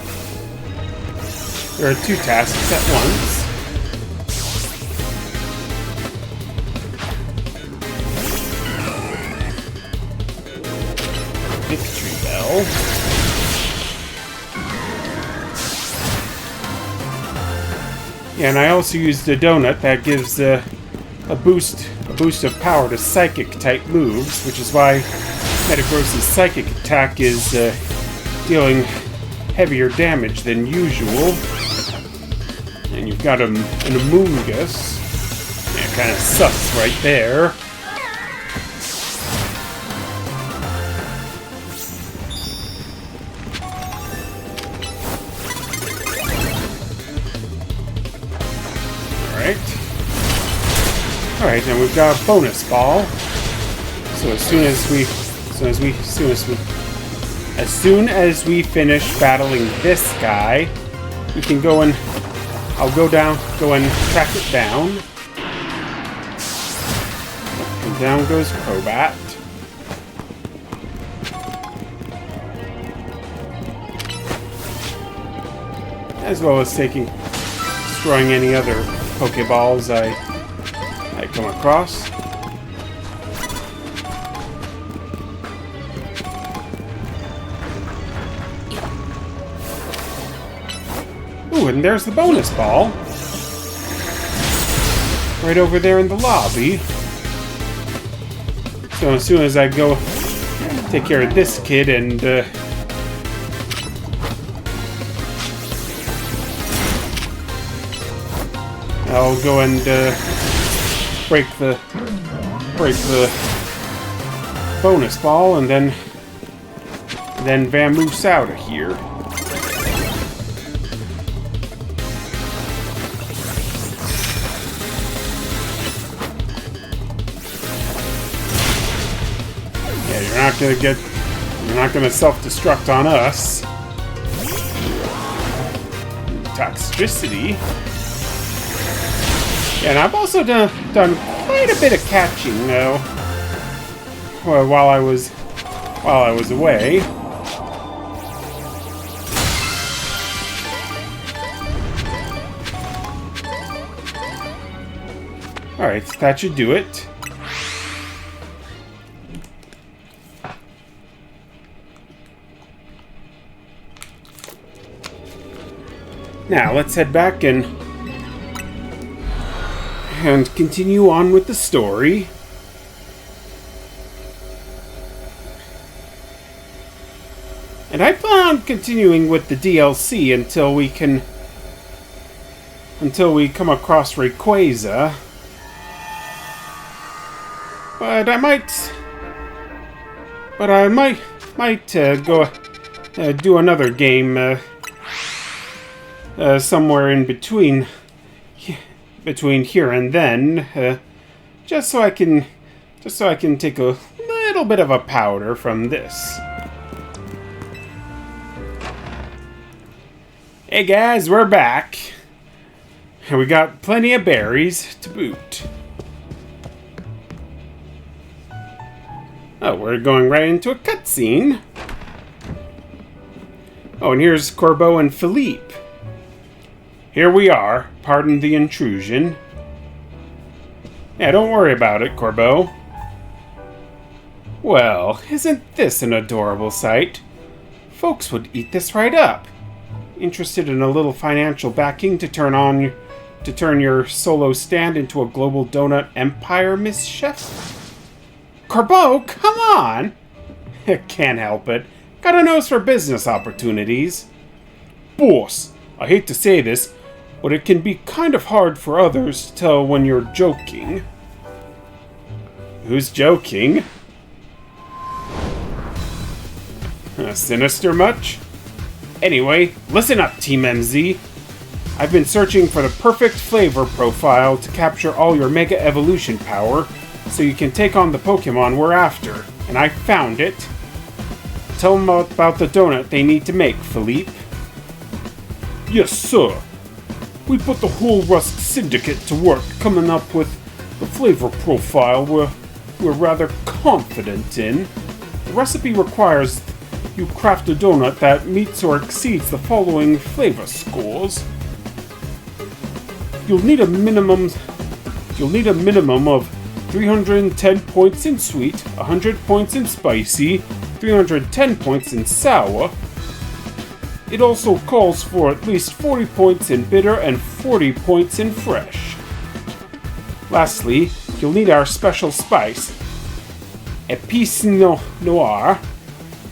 There are 2 tasks at once. Victory Bell. Yeah, and I also used a donut that gives a boost of power to Psychic-type moves, which is why Metagross's Psychic attack is dealing heavier damage than usual. And you've got an Amoonguss. Yeah, kind of sucks right there. Alright, and we've got a bonus ball. So as soon as we finish battling this guy, we can go and go and track it down. And down goes Crobat. As well as destroying any other Pokeballs I come across. Ooh, and there's the bonus ball. Right over there in the lobby. So as soon as I go take care of this kid and I'll go and break the bonus ball and then vamoose out of here. You're not gonna self-destruct on us. Toxicity. And I've also done quite a bit of catching, though, while I was away. Alright, that should do it. Now, let's head back and continue on with the story. And I plan on continuing with the DLC until we come across Rayquaza. But I might go do another game somewhere in between here and then, just so I can take a little bit of a powder from this. Hey guys, we're back, and we got plenty of berries to boot. Oh, we're going right into a cutscene. Oh, and here's Corbeau and Philippe. Here we are. Pardon the intrusion. Yeah, don't worry about it, Corbeau. Well, isn't this an adorable sight? Folks would eat this right up. Interested in a little financial backing to turn your solo stand into a global donut empire, Miss Chef? Corbeau, come on! Can't help it. Got a nose for business opportunities. Boss, I hate to say this, but it can be kind of hard for others to tell when you're joking. Who's joking? Sinister much? Anyway, listen up, Team MZ. I've been searching for the perfect flavor profile to capture all your Mega Evolution power, so you can take on the Pokemon we're after, and I found it. Tell them about the donut they need to make, Philippe. Yes, sir. We put the whole Rust Syndicate to work coming up with the flavor profile we're rather confident in. The recipe requires you craft a donut that meets or exceeds the following flavor scores. You'll need a minimum of 310 points in sweet, 100 points in spicy, 310 points in sour. It also calls for at least 40 points in bitter and 40 points in fresh. Lastly, you'll need our special spice, Épice Noire.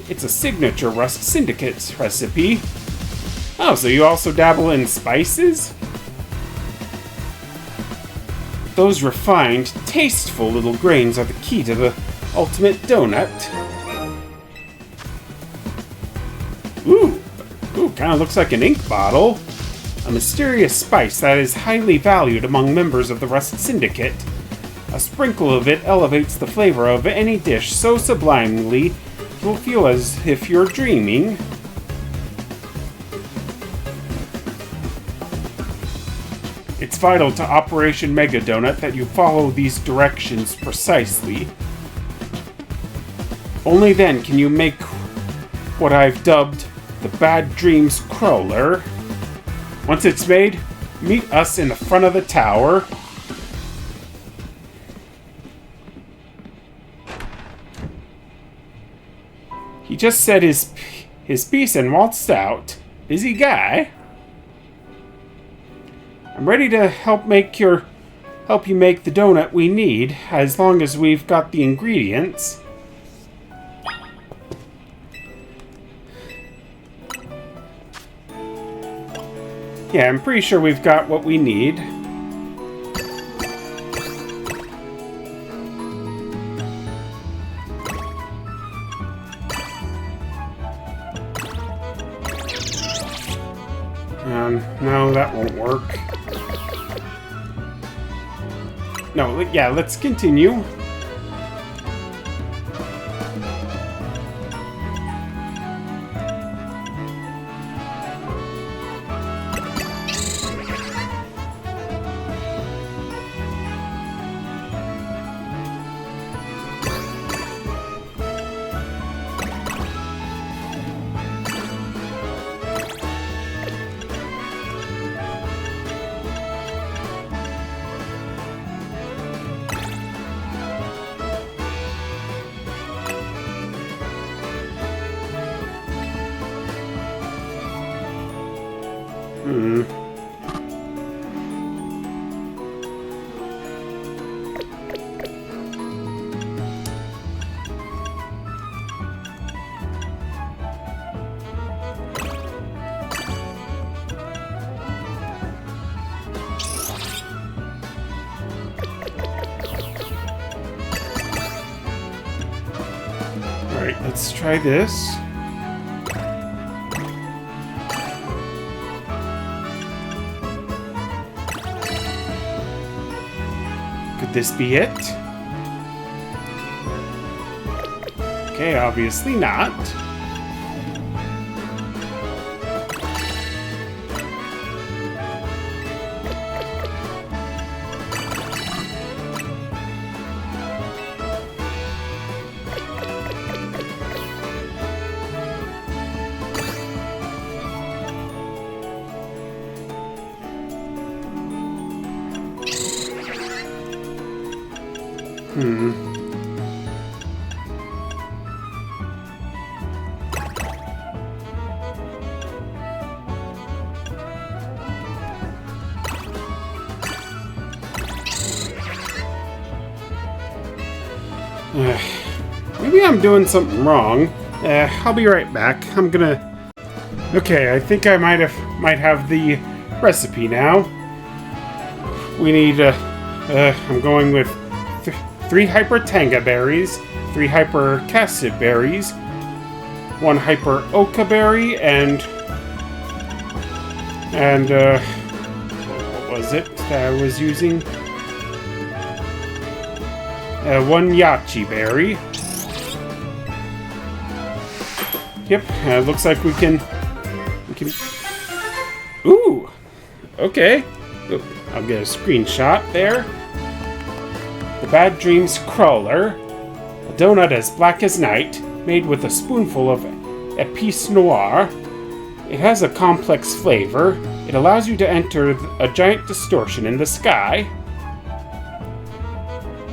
It's a signature Rust Syndicate recipe. Oh, so you also dabble in spices? Those refined, tasteful little grains are the key to the ultimate donut. Ooh, kind of looks like an ink bottle. A mysterious spice that is highly valued among members of the Rust Syndicate. A sprinkle of it elevates the flavor of any dish so sublimely you'll feel as if you're dreaming. It's vital to Operation Mega Donut that you follow these directions precisely. Only then can you make what I've dubbed the Bad Dreams Crawler. Once it's made, meet us in the front of the tower. He just said his piece and waltzed out. Busy guy. I'm ready to help you make the donut we need, as long as we've got the ingredients. Yeah, I'm pretty sure we've got what we need. No, that won't work. No, yeah, let's continue. Alright, let's try this. Could this be it? Okay, obviously not. Maybe I'm doing something wrong. I'll be right back. I'm gonna... Okay, I think I might have the recipe now. We need, I'm going with 3 Hyper Tanga berries, 3 Hyper Cassid berries, 1 Hyper Oka berry, and what was it that I was using? 1 Yachi berry. Yep, looks like we can... Ooh! Okay. Ooh, I'll get a screenshot there. The Bad Dreams Crawler. A donut as black as night, made with a spoonful of Épice Noire. It has a complex flavor. It allows you to enter a giant distortion in the sky.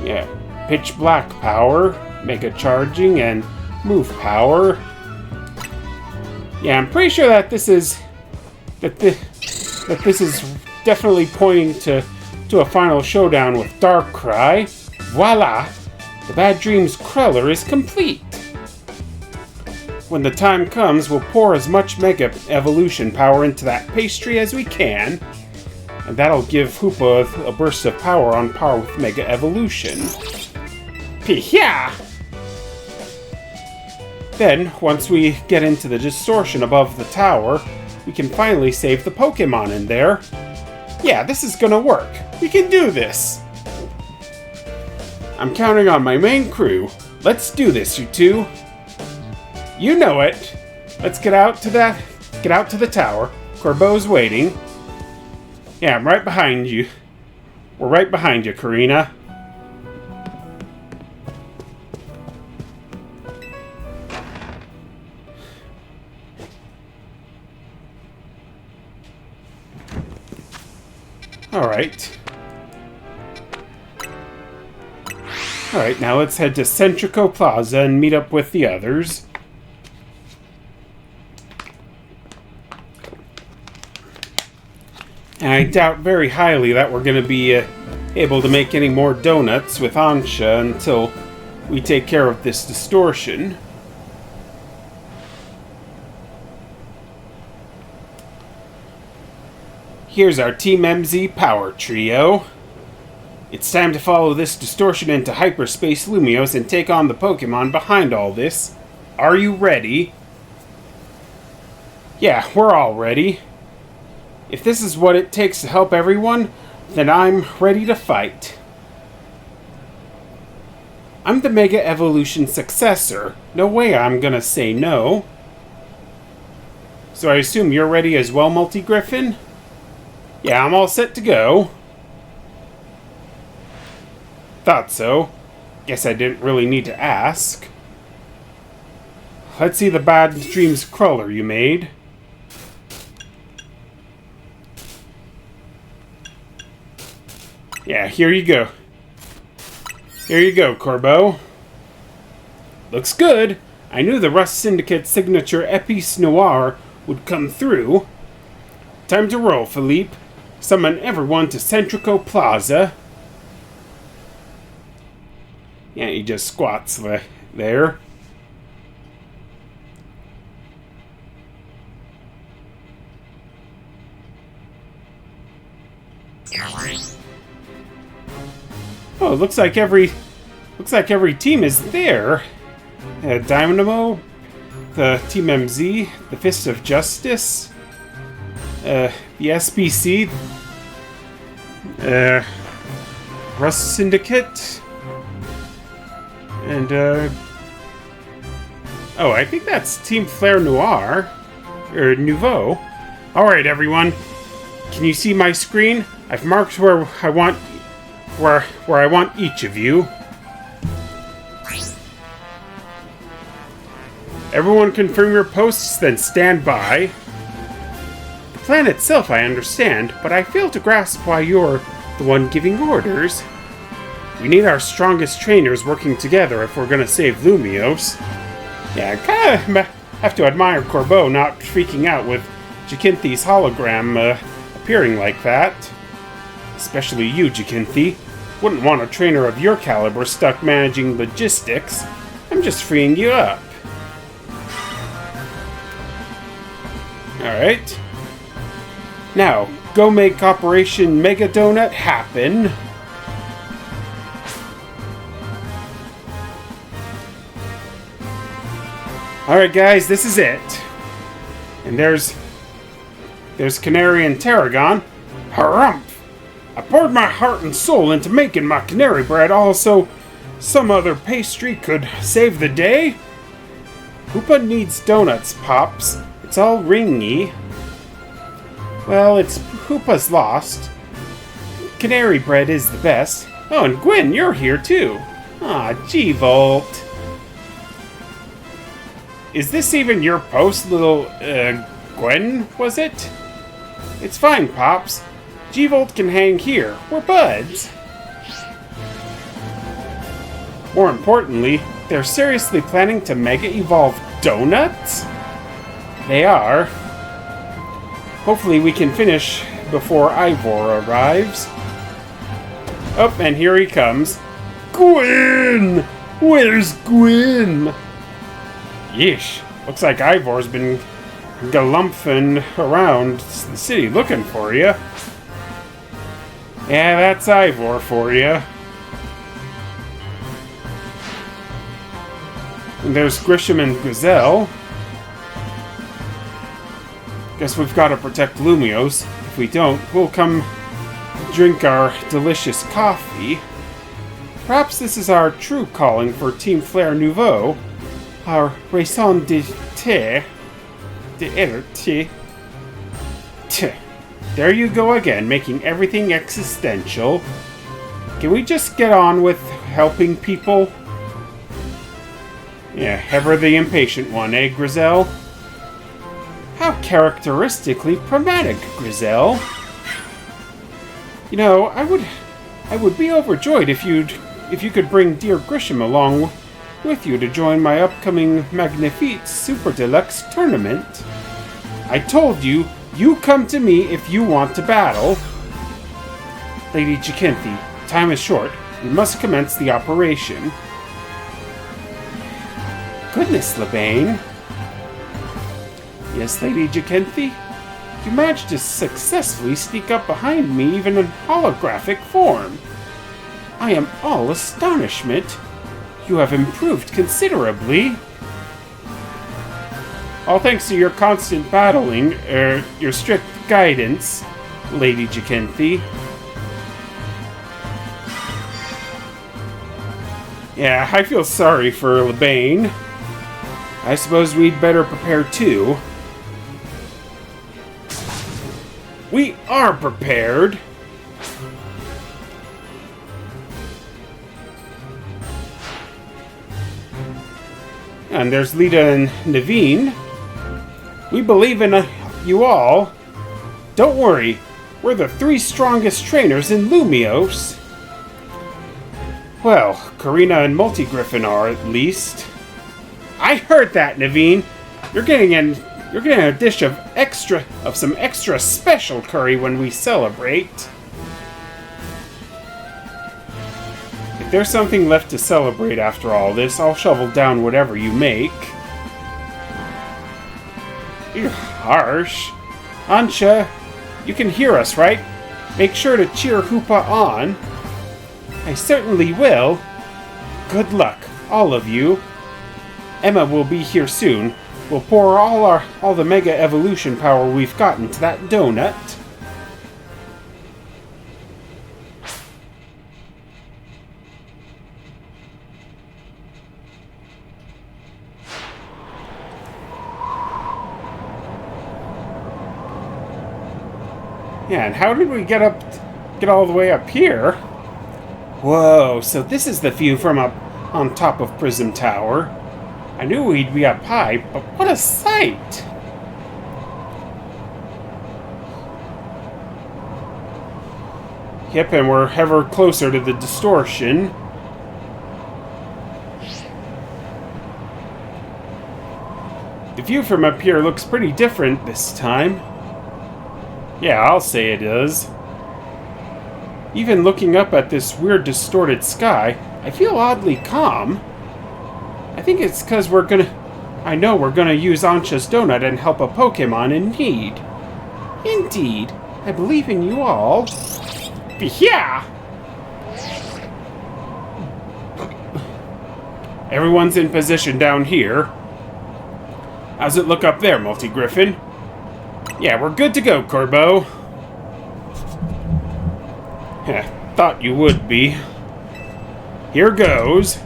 Yeah. Pitch black power, mega charging, and move power. Yeah, I'm pretty sure that this is definitely pointing to a final showdown with Darkrai. Voila! The Bad Dreams Crawler is complete. When the time comes, we'll pour as much Mega Evolution power into that pastry as we can, and that'll give Hoopa a burst of power on par with Mega Evolution. Pia! Then, once we get into the distortion above the tower, we can finally save the Pokemon in there. Yeah, this is gonna work. We can do this. I'm counting on my main crew. Let's do this, you two. You know it. Let's get out to the tower. Corbeau's waiting. Yeah, I'm right behind you. We're right behind you, Karina. Alright. Alright, now let's head to Centrico Plaza and meet up with the others. And I doubt very highly that we're going to be able to make any more donuts with Ansha until we take care of this distortion. Here's our Team MZ power trio. It's time to follow this distortion into Hyperspace Lumiose and take on the Pokemon behind all this. Are you ready? Yeah, we're all ready. If this is what it takes to help everyone, then I'm ready to fight. I'm the Mega Evolution successor. No way I'm gonna say no. So I assume you're ready as well, Multi-Griffin? Yeah, I'm all set to go. Thought so. Guess I didn't really need to ask. Let's see the Bad Dreams Crawler you made. Yeah, here you go. Here you go, Corbeau. Looks good. I knew the Rust Syndicate's signature Épice Noire would come through. Time to roll, Philippe. Summon everyone to Centrico Plaza. Yeah, he just squats there. Oh, it looks like every team is there. Dynamo, the Team MZ, the Fist of Justice, the SBC, Rust Syndicate, and oh, I think that's Team Flare Noir or Nouveau. All right, everyone, can you see my screen? I've marked where I want each of you. Everyone confirm your posts, then stand by. The plan itself I understand, but I fail to grasp why you're the one giving orders. We need our strongest trainers working together if we're gonna save Lumiose. Yeah, I kinda have to admire Corbeau not freaking out with Jacinthy's hologram appearing like that. Especially you, Jacinthy. Wouldn't want a trainer of your caliber stuck managing logistics. I'm just freeing you up. Alright. Now, go make Operation Mega Donut happen. Alright guys, this is it. And there's Canary and Tarragon. Harumph! I poured my heart and soul into making my canary bread, also some other pastry could save the day. Hoopa needs donuts, Pops. It's all ringy. Well, it's Hoopa's lost. Canary bread is the best. Oh, and Gwen, you're here too. Aw, G-Volt. Is this even your post, little, Gwen, was it? It's fine, Pops. G-Volt can hang here. We're buds. More importantly, they're seriously planning to Mega Evolve donuts? They are. Hopefully we can finish before Ivor arrives. Oh, and here he comes. Gwen! Where's Gwen? Yeesh. Looks like Ivor's been galumphing around the city looking for you. Yeah, that's Ivor for you. And there's Grisham and Gazelle. Guess we've got to protect Lumiose. If we don't, we'll come drink our delicious coffee. Perhaps this is our true calling for Team Flare Nouveau. Our raison d'être. There you go again, making everything existential. Can we just get on with helping people? Yeah, ever the impatient one, eh, Grizel? How characteristically pragmatic, Grizel. You know, I would be overjoyed if you could bring dear Grisham along with you to join my upcoming Magnifique Super Deluxe tournament. I told you, you come to me if you want to battle. Lady Jacinthy, time is short. We must commence the operation. Goodness, Lebane. Yes, Lady Jacinthy? You managed to successfully sneak up behind me even in holographic form. I am all astonishment. You have improved considerably. All thanks to your constant battling, your strict guidance, Lady Jacinthy. Yeah, I feel sorry for Lebane. I suppose we'd better prepare too. We are prepared! And there's Lita and Naveen. We believe in you all. Don't worry, we're the 3 strongest trainers in Lumiose. Well, Karina and Multigriffin are, at least. I heard that, Naveen. You're getting You're getting a dish of some extra special curry when we celebrate. If there's something left to celebrate after all this, I'll shovel down whatever you make. You're harsh. Ansha, you can hear us, right? Make sure to cheer Hoopa on. I certainly will. Good luck, all of you. Emma will be here soon. We'll pour all the Mega Evolution power we've got into that donut. Yeah, and how did we get all the way up here? Whoa, so this is the view from up on top of Prism Tower. I knew we'd be up high, but what a sight! Yep, and we're ever closer to the distortion. The view from up here looks pretty different this time. Yeah, I'll say it is. Even looking up at this weird distorted sky, I feel oddly calm. I think it's because I know we're gonna use Ansha's donut and help a Pokemon in need. Indeed, I believe in you all. Yeah! Everyone's in position down here. How's it look up there, Multi-Griffin? Yeah, we're good to go, Corbo. Thought you would be. Here goes.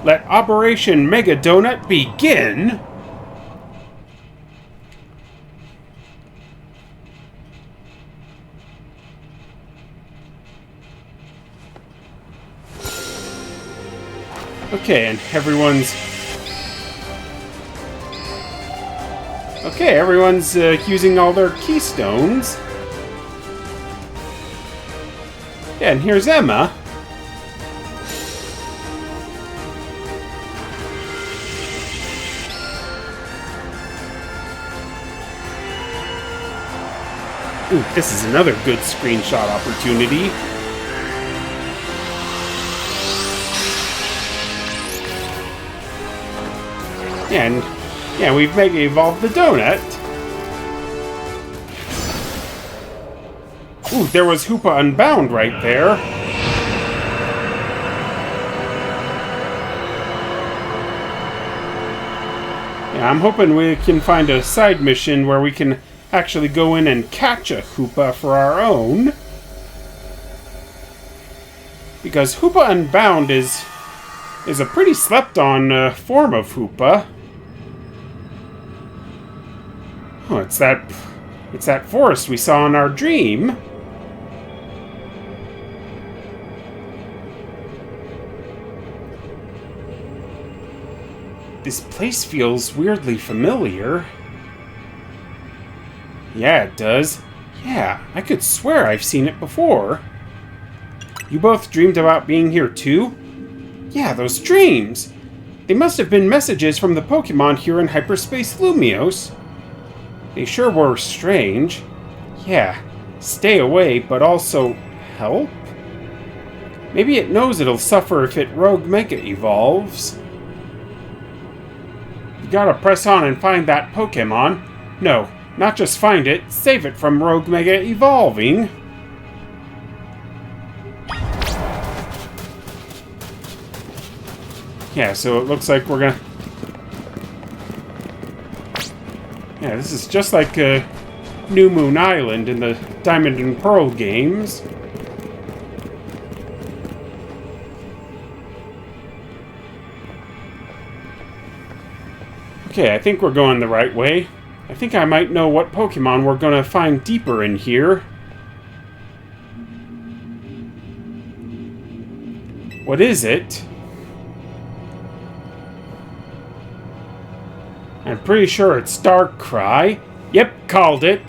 Let Operation Mega Donut begin. Okay, and everyone's using all their keystones. Yeah, and here's Emma. Ooh, this is another good screenshot opportunity. And yeah, we've Mega Evolved the donut. Ooh, there was Hoopa Unbound right there. Yeah, I'm hoping we can find a side mission where we can actually go in and catch a Hoopa for our own. Because Hoopa Unbound is a pretty slept-on form of Hoopa. Oh, it's that forest we saw in our dream. This place feels weirdly familiar. Yeah, it does. Yeah, I could swear I've seen it before. You both dreamed about being here too? Yeah, those dreams! They must have been messages from the Pokemon here in Hyperspace Lumiose. They sure were strange. Yeah, stay away, but also help? Maybe it knows it'll suffer if it Rogue Mega evolves. You gotta press on and find that Pokemon. No, not just find it, save it from Rogue Mega evolving. Yeah, so it looks like we're gonna... Yeah, this is just like New Moon Island in the Diamond and Pearl games. Okay, I think we're going the right way. I think I might know what Pokemon we're gonna find deeper in here. What is it? I'm pretty sure it's Darkrai. Yep, called it.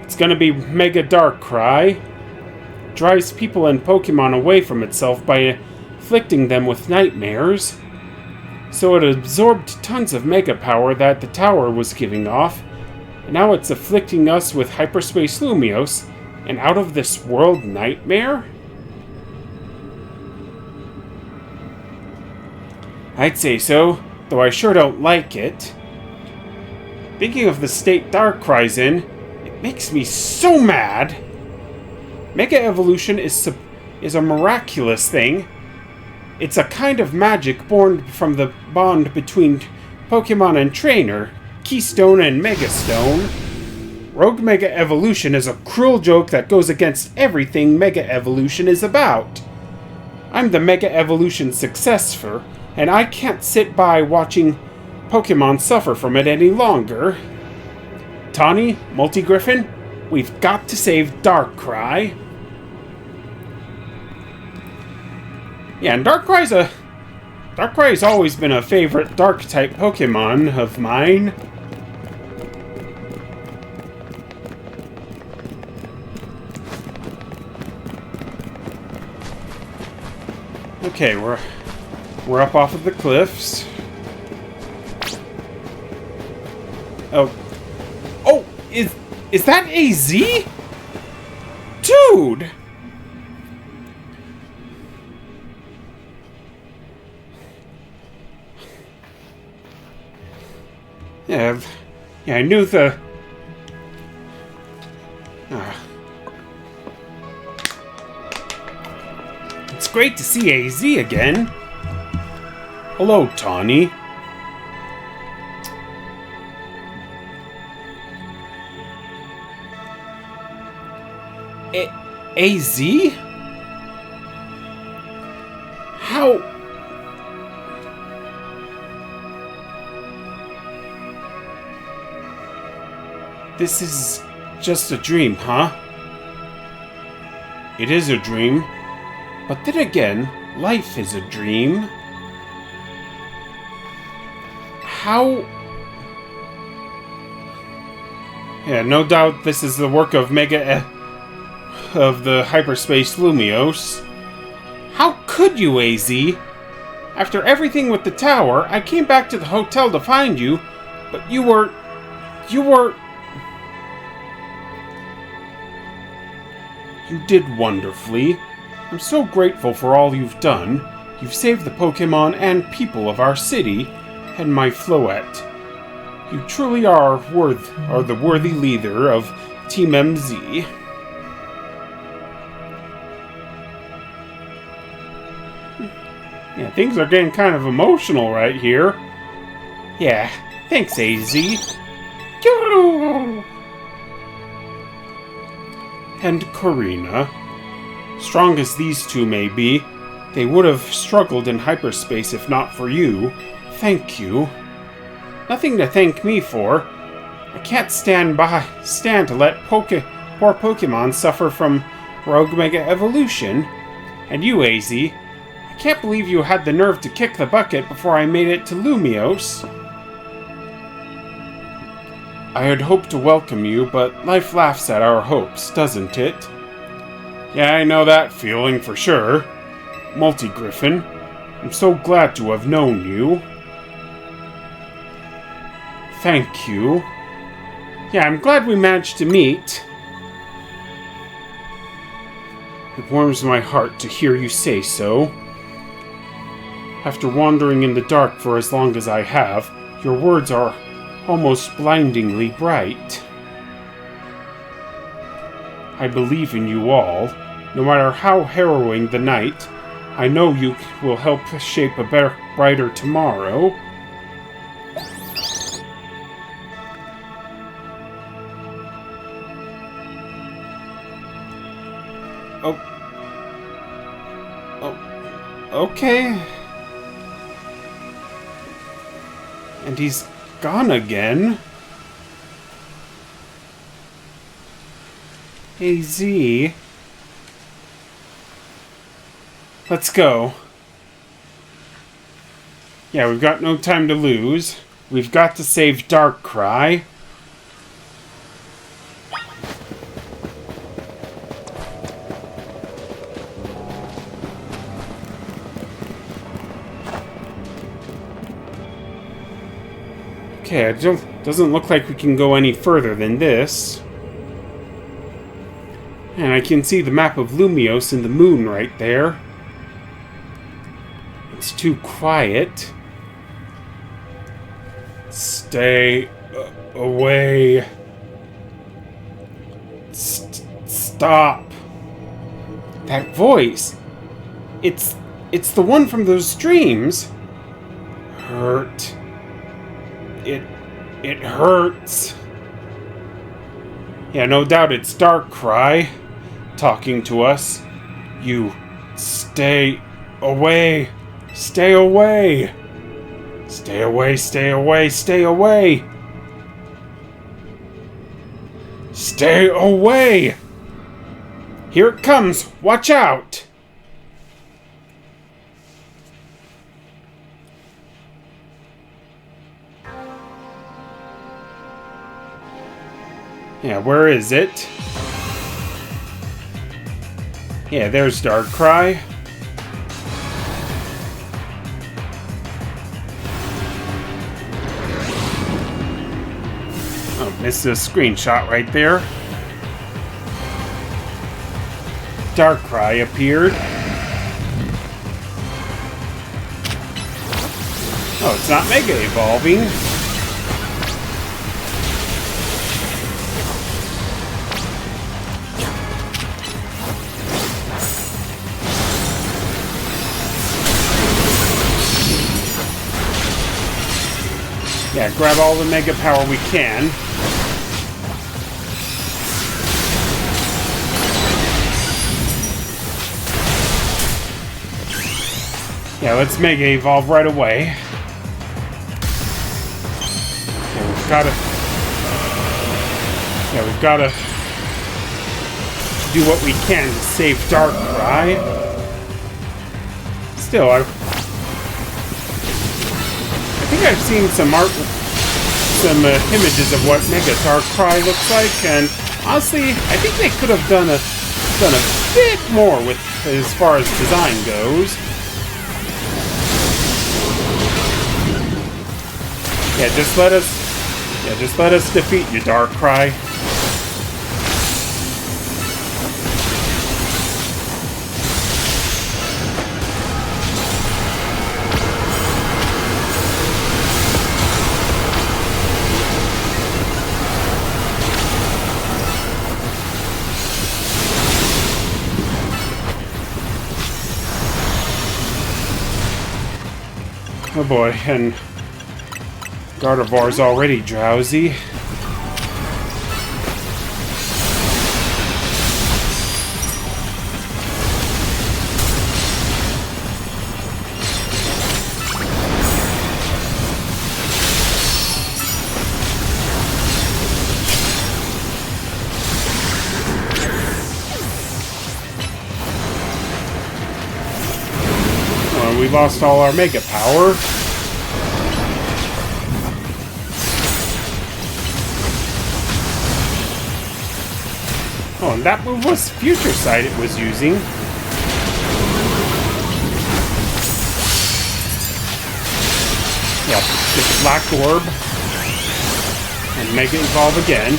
It's gonna be Mega Darkrai. Drives people and Pokemon away from itself by afflicting them with nightmares. So it absorbed tons of mega power that the tower was giving off, and now it's afflicting us with Hyperspace Lumiose, an out-of-this-world nightmare? I'd say so, though I sure don't like it. Thinking of the state Darkrai's in, it makes me so mad! Mega Evolution is a miraculous thing. It's a kind of magic born from the bond between Pokemon and Trainer, Keystone and Megastone. Rogue Mega Evolution is a cruel joke that goes against everything Mega Evolution is about. I'm the Mega Evolution successor, and I can't sit by watching Pokemon suffer from it any longer. Tawny, Multigriffin, we've got to save Darkrai. Yeah, and Darkrai's always been a favorite Dark-type Pokemon of mine. Okay, we're up off of the cliffs. Oh, is that AZ? Dude! Yeah, I knew the... It's great to see AZ again. Hello, Tawny. AZ? How... This is just a dream, huh? It is a dream. But then again, life is a dream. How... Yeah, no doubt this is the work of of the Hyperspace Lumiose. How could you, AZ? After everything with the tower, I came back to the hotel to find you, but you were... You did wonderfully. I'm so grateful for all you've done. You've saved the Pokemon and people of our city, and my Floette. You truly are the worthy leader of Team MZ. Yeah, things are getting kind of emotional right here. Yeah, thanks, AZ. And Karina. Strong as these two may be, they would have struggled in hyperspace if not for you. Thank you. Nothing to thank me for. I can't stand to let poor Pokemon suffer from Rogue Mega Evolution. And you, AZ, I can't believe you had the nerve to kick the bucket before I made it to Lumiose. I had hoped to welcome you, but life laughs at our hopes, doesn't it? Yeah, I know that feeling for sure. Multigriffin, I'm so glad to have known you. Thank you. Yeah, I'm glad we managed to meet. It warms my heart to hear you say so. After wandering in the dark for as long as I have, your words are almost blindingly bright. I believe in you all. No matter how harrowing the night, I know you will help shape a brighter tomorrow. Okay. And he's gone again. AZ. Let's go. Yeah, we've got no time to lose. We've got to save Darkrai. Okay, it doesn't look like we can go any further than this. And I can see the map of Lumiose and the moon right there. It's too quiet. Stay away. Stop. That voice. It's the one from those streams. Hurt. It hurts. Yeah, no doubt it's Darkrai talking to us. You stay away. Stay away. Stay away, stay away, stay away. Stay away. Here it comes. Watch out. Yeah, where is it? Yeah, there's Darkrai. Oh, missed a screenshot right there. Darkrai appeared. Oh, it's not Mega Evolving. Yeah, grab all the Mega Power we can. Yeah, let's Mega Evolve right away. Yeah, we've gotta do what we can to save Darkrai. Still, I think I've seen some images of what Mega Darkrai looks like, and honestly, I think they could have done a bit more with as far as design goes. Yeah, just let us defeat you, Darkrai. Oh boy, and Gardevoir's already drowsy. Oh, we lost all our Mega Power. Oh, and that move was Future Sight it was using. Yeah, get the Black Orb. And Mega Evolve again.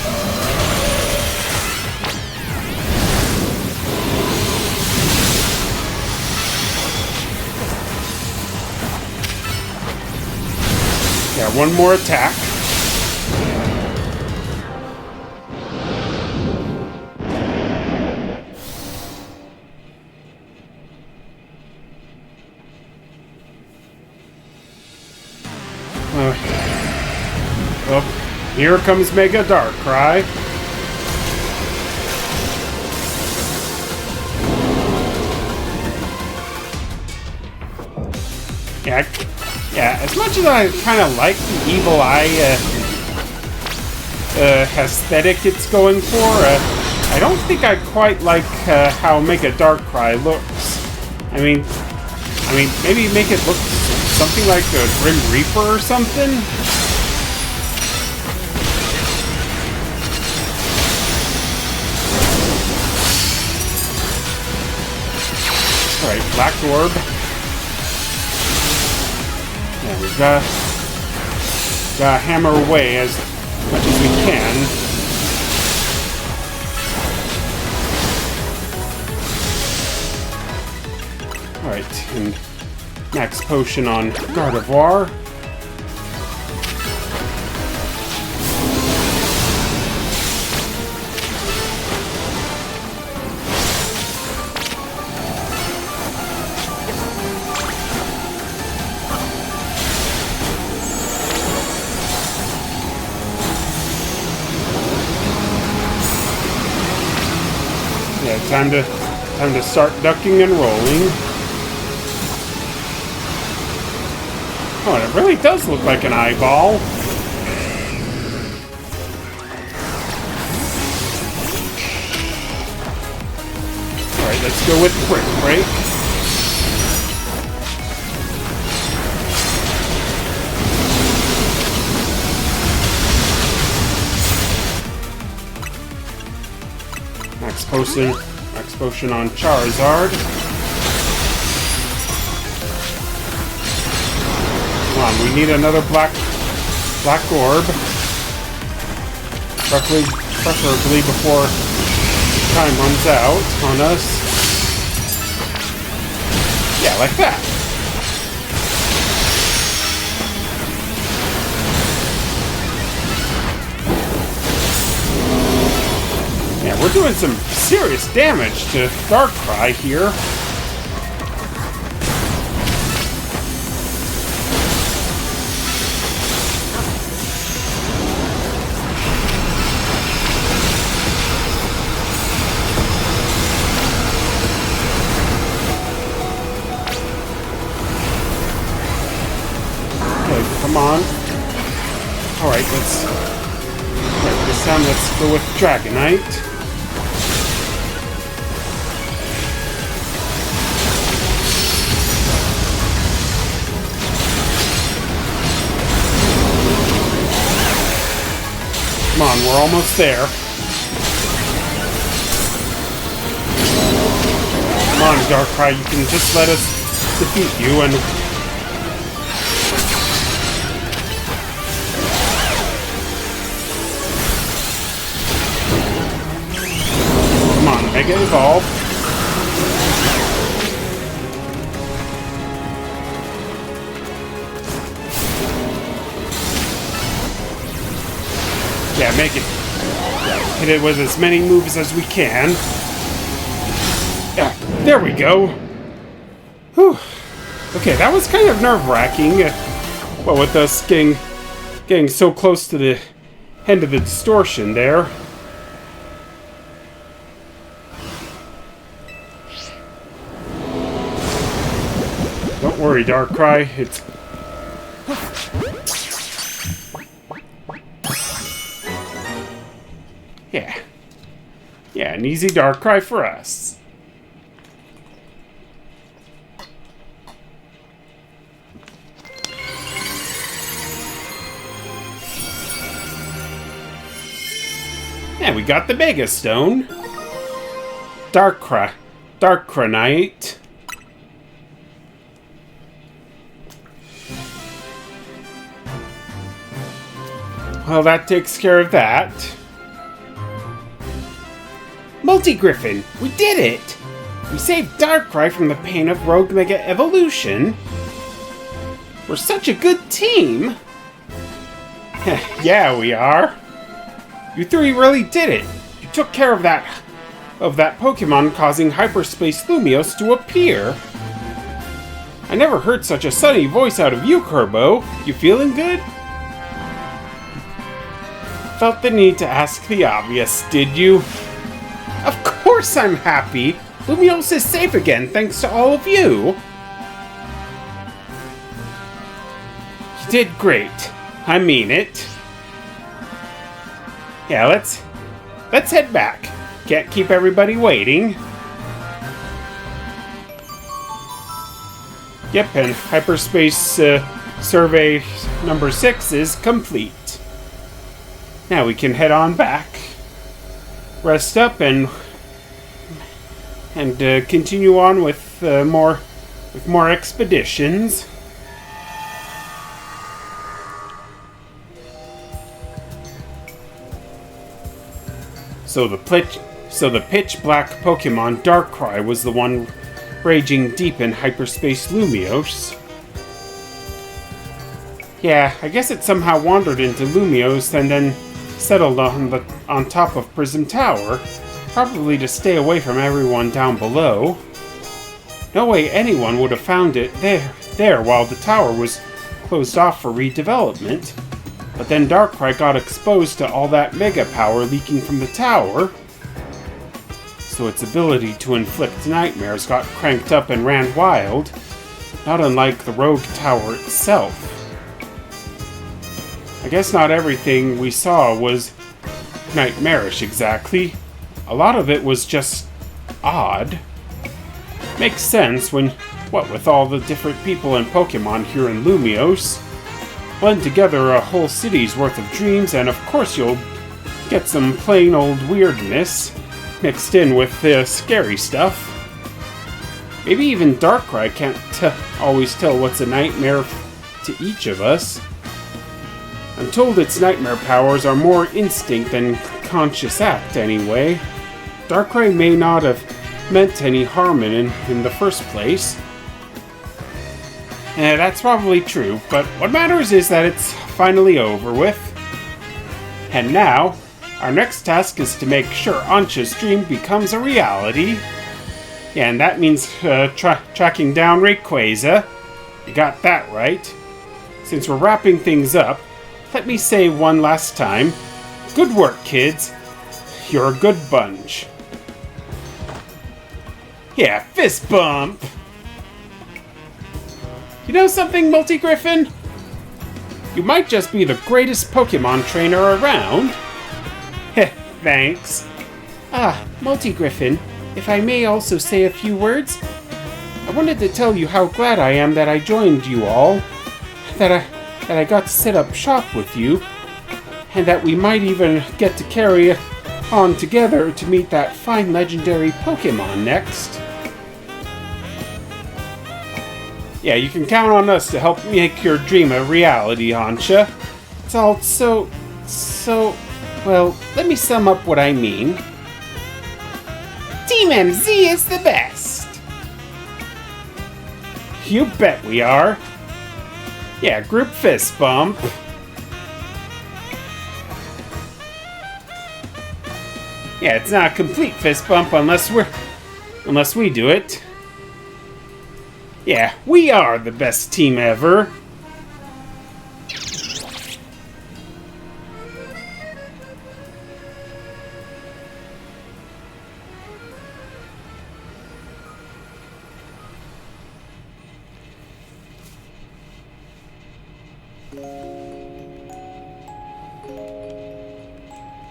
Yeah, one more attack. Oh, here comes Mega Darkrai. Yeah, as much as I kind of like the Evil Eye aesthetic it's going for, I don't think I quite like how Mega Darkrai looks. I mean, maybe make it look something like a Grim Reaper or something? Alright, Black Orb. Yeah, we've got Gotta hammer away as much as we can. Alright, and max potion on Gardevoir. Yeah, time to start ducking and rolling. Oh, and it really does look like an eyeball. Alright, let's go with Brick Break. Max potion on Charizard. Come on, we need another black orb. Preferably before time runs out on us. Yeah, like that. Yeah, we're doing some serious damage to Darkrai here. Come on. Alright, this time let's go with Dragonite. Come on, we're almost there. Come on, Darkrai, you can just let us defeat you and... Come on, Mega Evolve. Yeah, make it. Hit it with as many moves as we can. Yeah, there we go. Whew. Okay, that was kind of nerve-wracking. Well, with us getting so close to the end of the distortion there. Don't worry, Darkrai. It's... Yeah, an easy Darkrai for us. Yeah, we got the Mega Stone. Darkranite. Well, that takes care of that. Multi-Griffin, we did it! We saved Darkrai from the pain of Rogue Mega Evolution. We're such a good team! Yeah, we are. You three really did it. You took care of that Pokemon causing Hyperspace Lumiose to appear. I never heard such a sunny voice out of you, Kerbo. You feeling good? Felt the need to ask the obvious, did you? Of course I'm happy! Lumiose is safe again, thanks to all of you! You did great. I mean it. Yeah, let's head back. Can't keep everybody waiting. Yep, and Hyperspace Survey number 6 is complete. Now we can head on back. Rest up and continue on with more expeditions. So the pitch black Pokemon Darkrai was the one raging deep in Hyperspace Lumiose. Yeah, I guess it somehow wandered into Lumiose and then settled on top of Prism Tower, probably to stay away from everyone down below. No way anyone would have found it there while the tower was closed off for redevelopment. But then Darkrai got exposed to all that mega power leaking from the tower, so its ability to inflict nightmares got cranked up and ran wild, not unlike the Rogue Tower itself. I guess not everything we saw was nightmarish exactly. A lot of it was just odd. Makes sense when, with all the different people and Pokemon here in Lumiose, blend together a whole city's worth of dreams, and of course you'll get some plain old weirdness mixed in with the scary stuff. Maybe even Darkrai can't always tell what's a nightmare to each of us. I'm told its nightmare powers are more instinct than conscious act anyway. Darkrai may not have meant any harm in the first place. That's probably true, but what matters is that it's finally over with. And now, our next task is to make sure Ancha's dream becomes a reality. Yeah, and that means tracking down Rayquaza. You got that right. Since we're wrapping things up, let me say one last time, good work, kids. You're a good bunch. Yeah, fist bump! You know something, Multi-Griffin? You might just be the greatest Pokemon trainer around. Heh, thanks. Multi-Griffin, if I may also say a few words, I wanted to tell you how glad I am that I joined you all, that I got to set up shop with you, and that we might even get to carry on together to meet that fine legendary Pokemon next. Yeah, you can count on us to help make your dream a reality, Ancha. It's all so... well, let me sum up what I mean. Team MZ is the best! You bet we are. Yeah, group fist bump. Yeah, it's not a complete fist bump unless we do it. Yeah, we are the best team ever.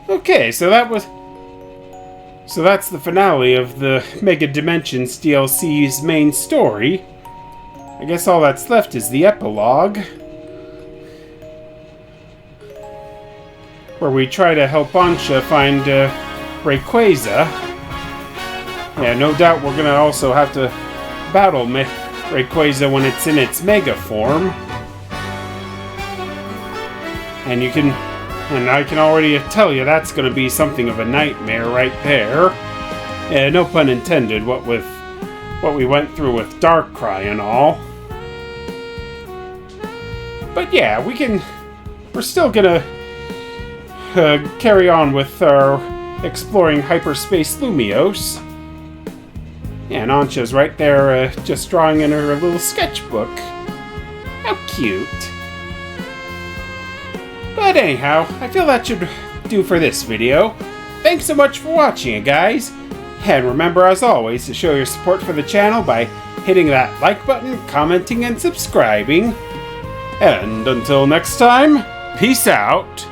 Okay, so that's the finale of the Mega Dimensions DLC's main story. I guess all that's left is the epilogue, where we try to help Ancha find Rayquaza. Yeah, no doubt we're gonna also have to battle Rayquaza when it's in its Mega form. And I can already tell you that's going to be something of a nightmare right there. No pun intended, what we went through with Darkrai and all. But yeah, we're still going to carry on with our exploring Hyperspace Lumiose. And Ancha's right there just drawing in her little sketchbook. How cute. But anyhow, I feel that should do for this video. Thanks so much for watching it, guys. And remember, as always, to show your support for the channel by hitting that like button, commenting, and subscribing. And until next time, peace out.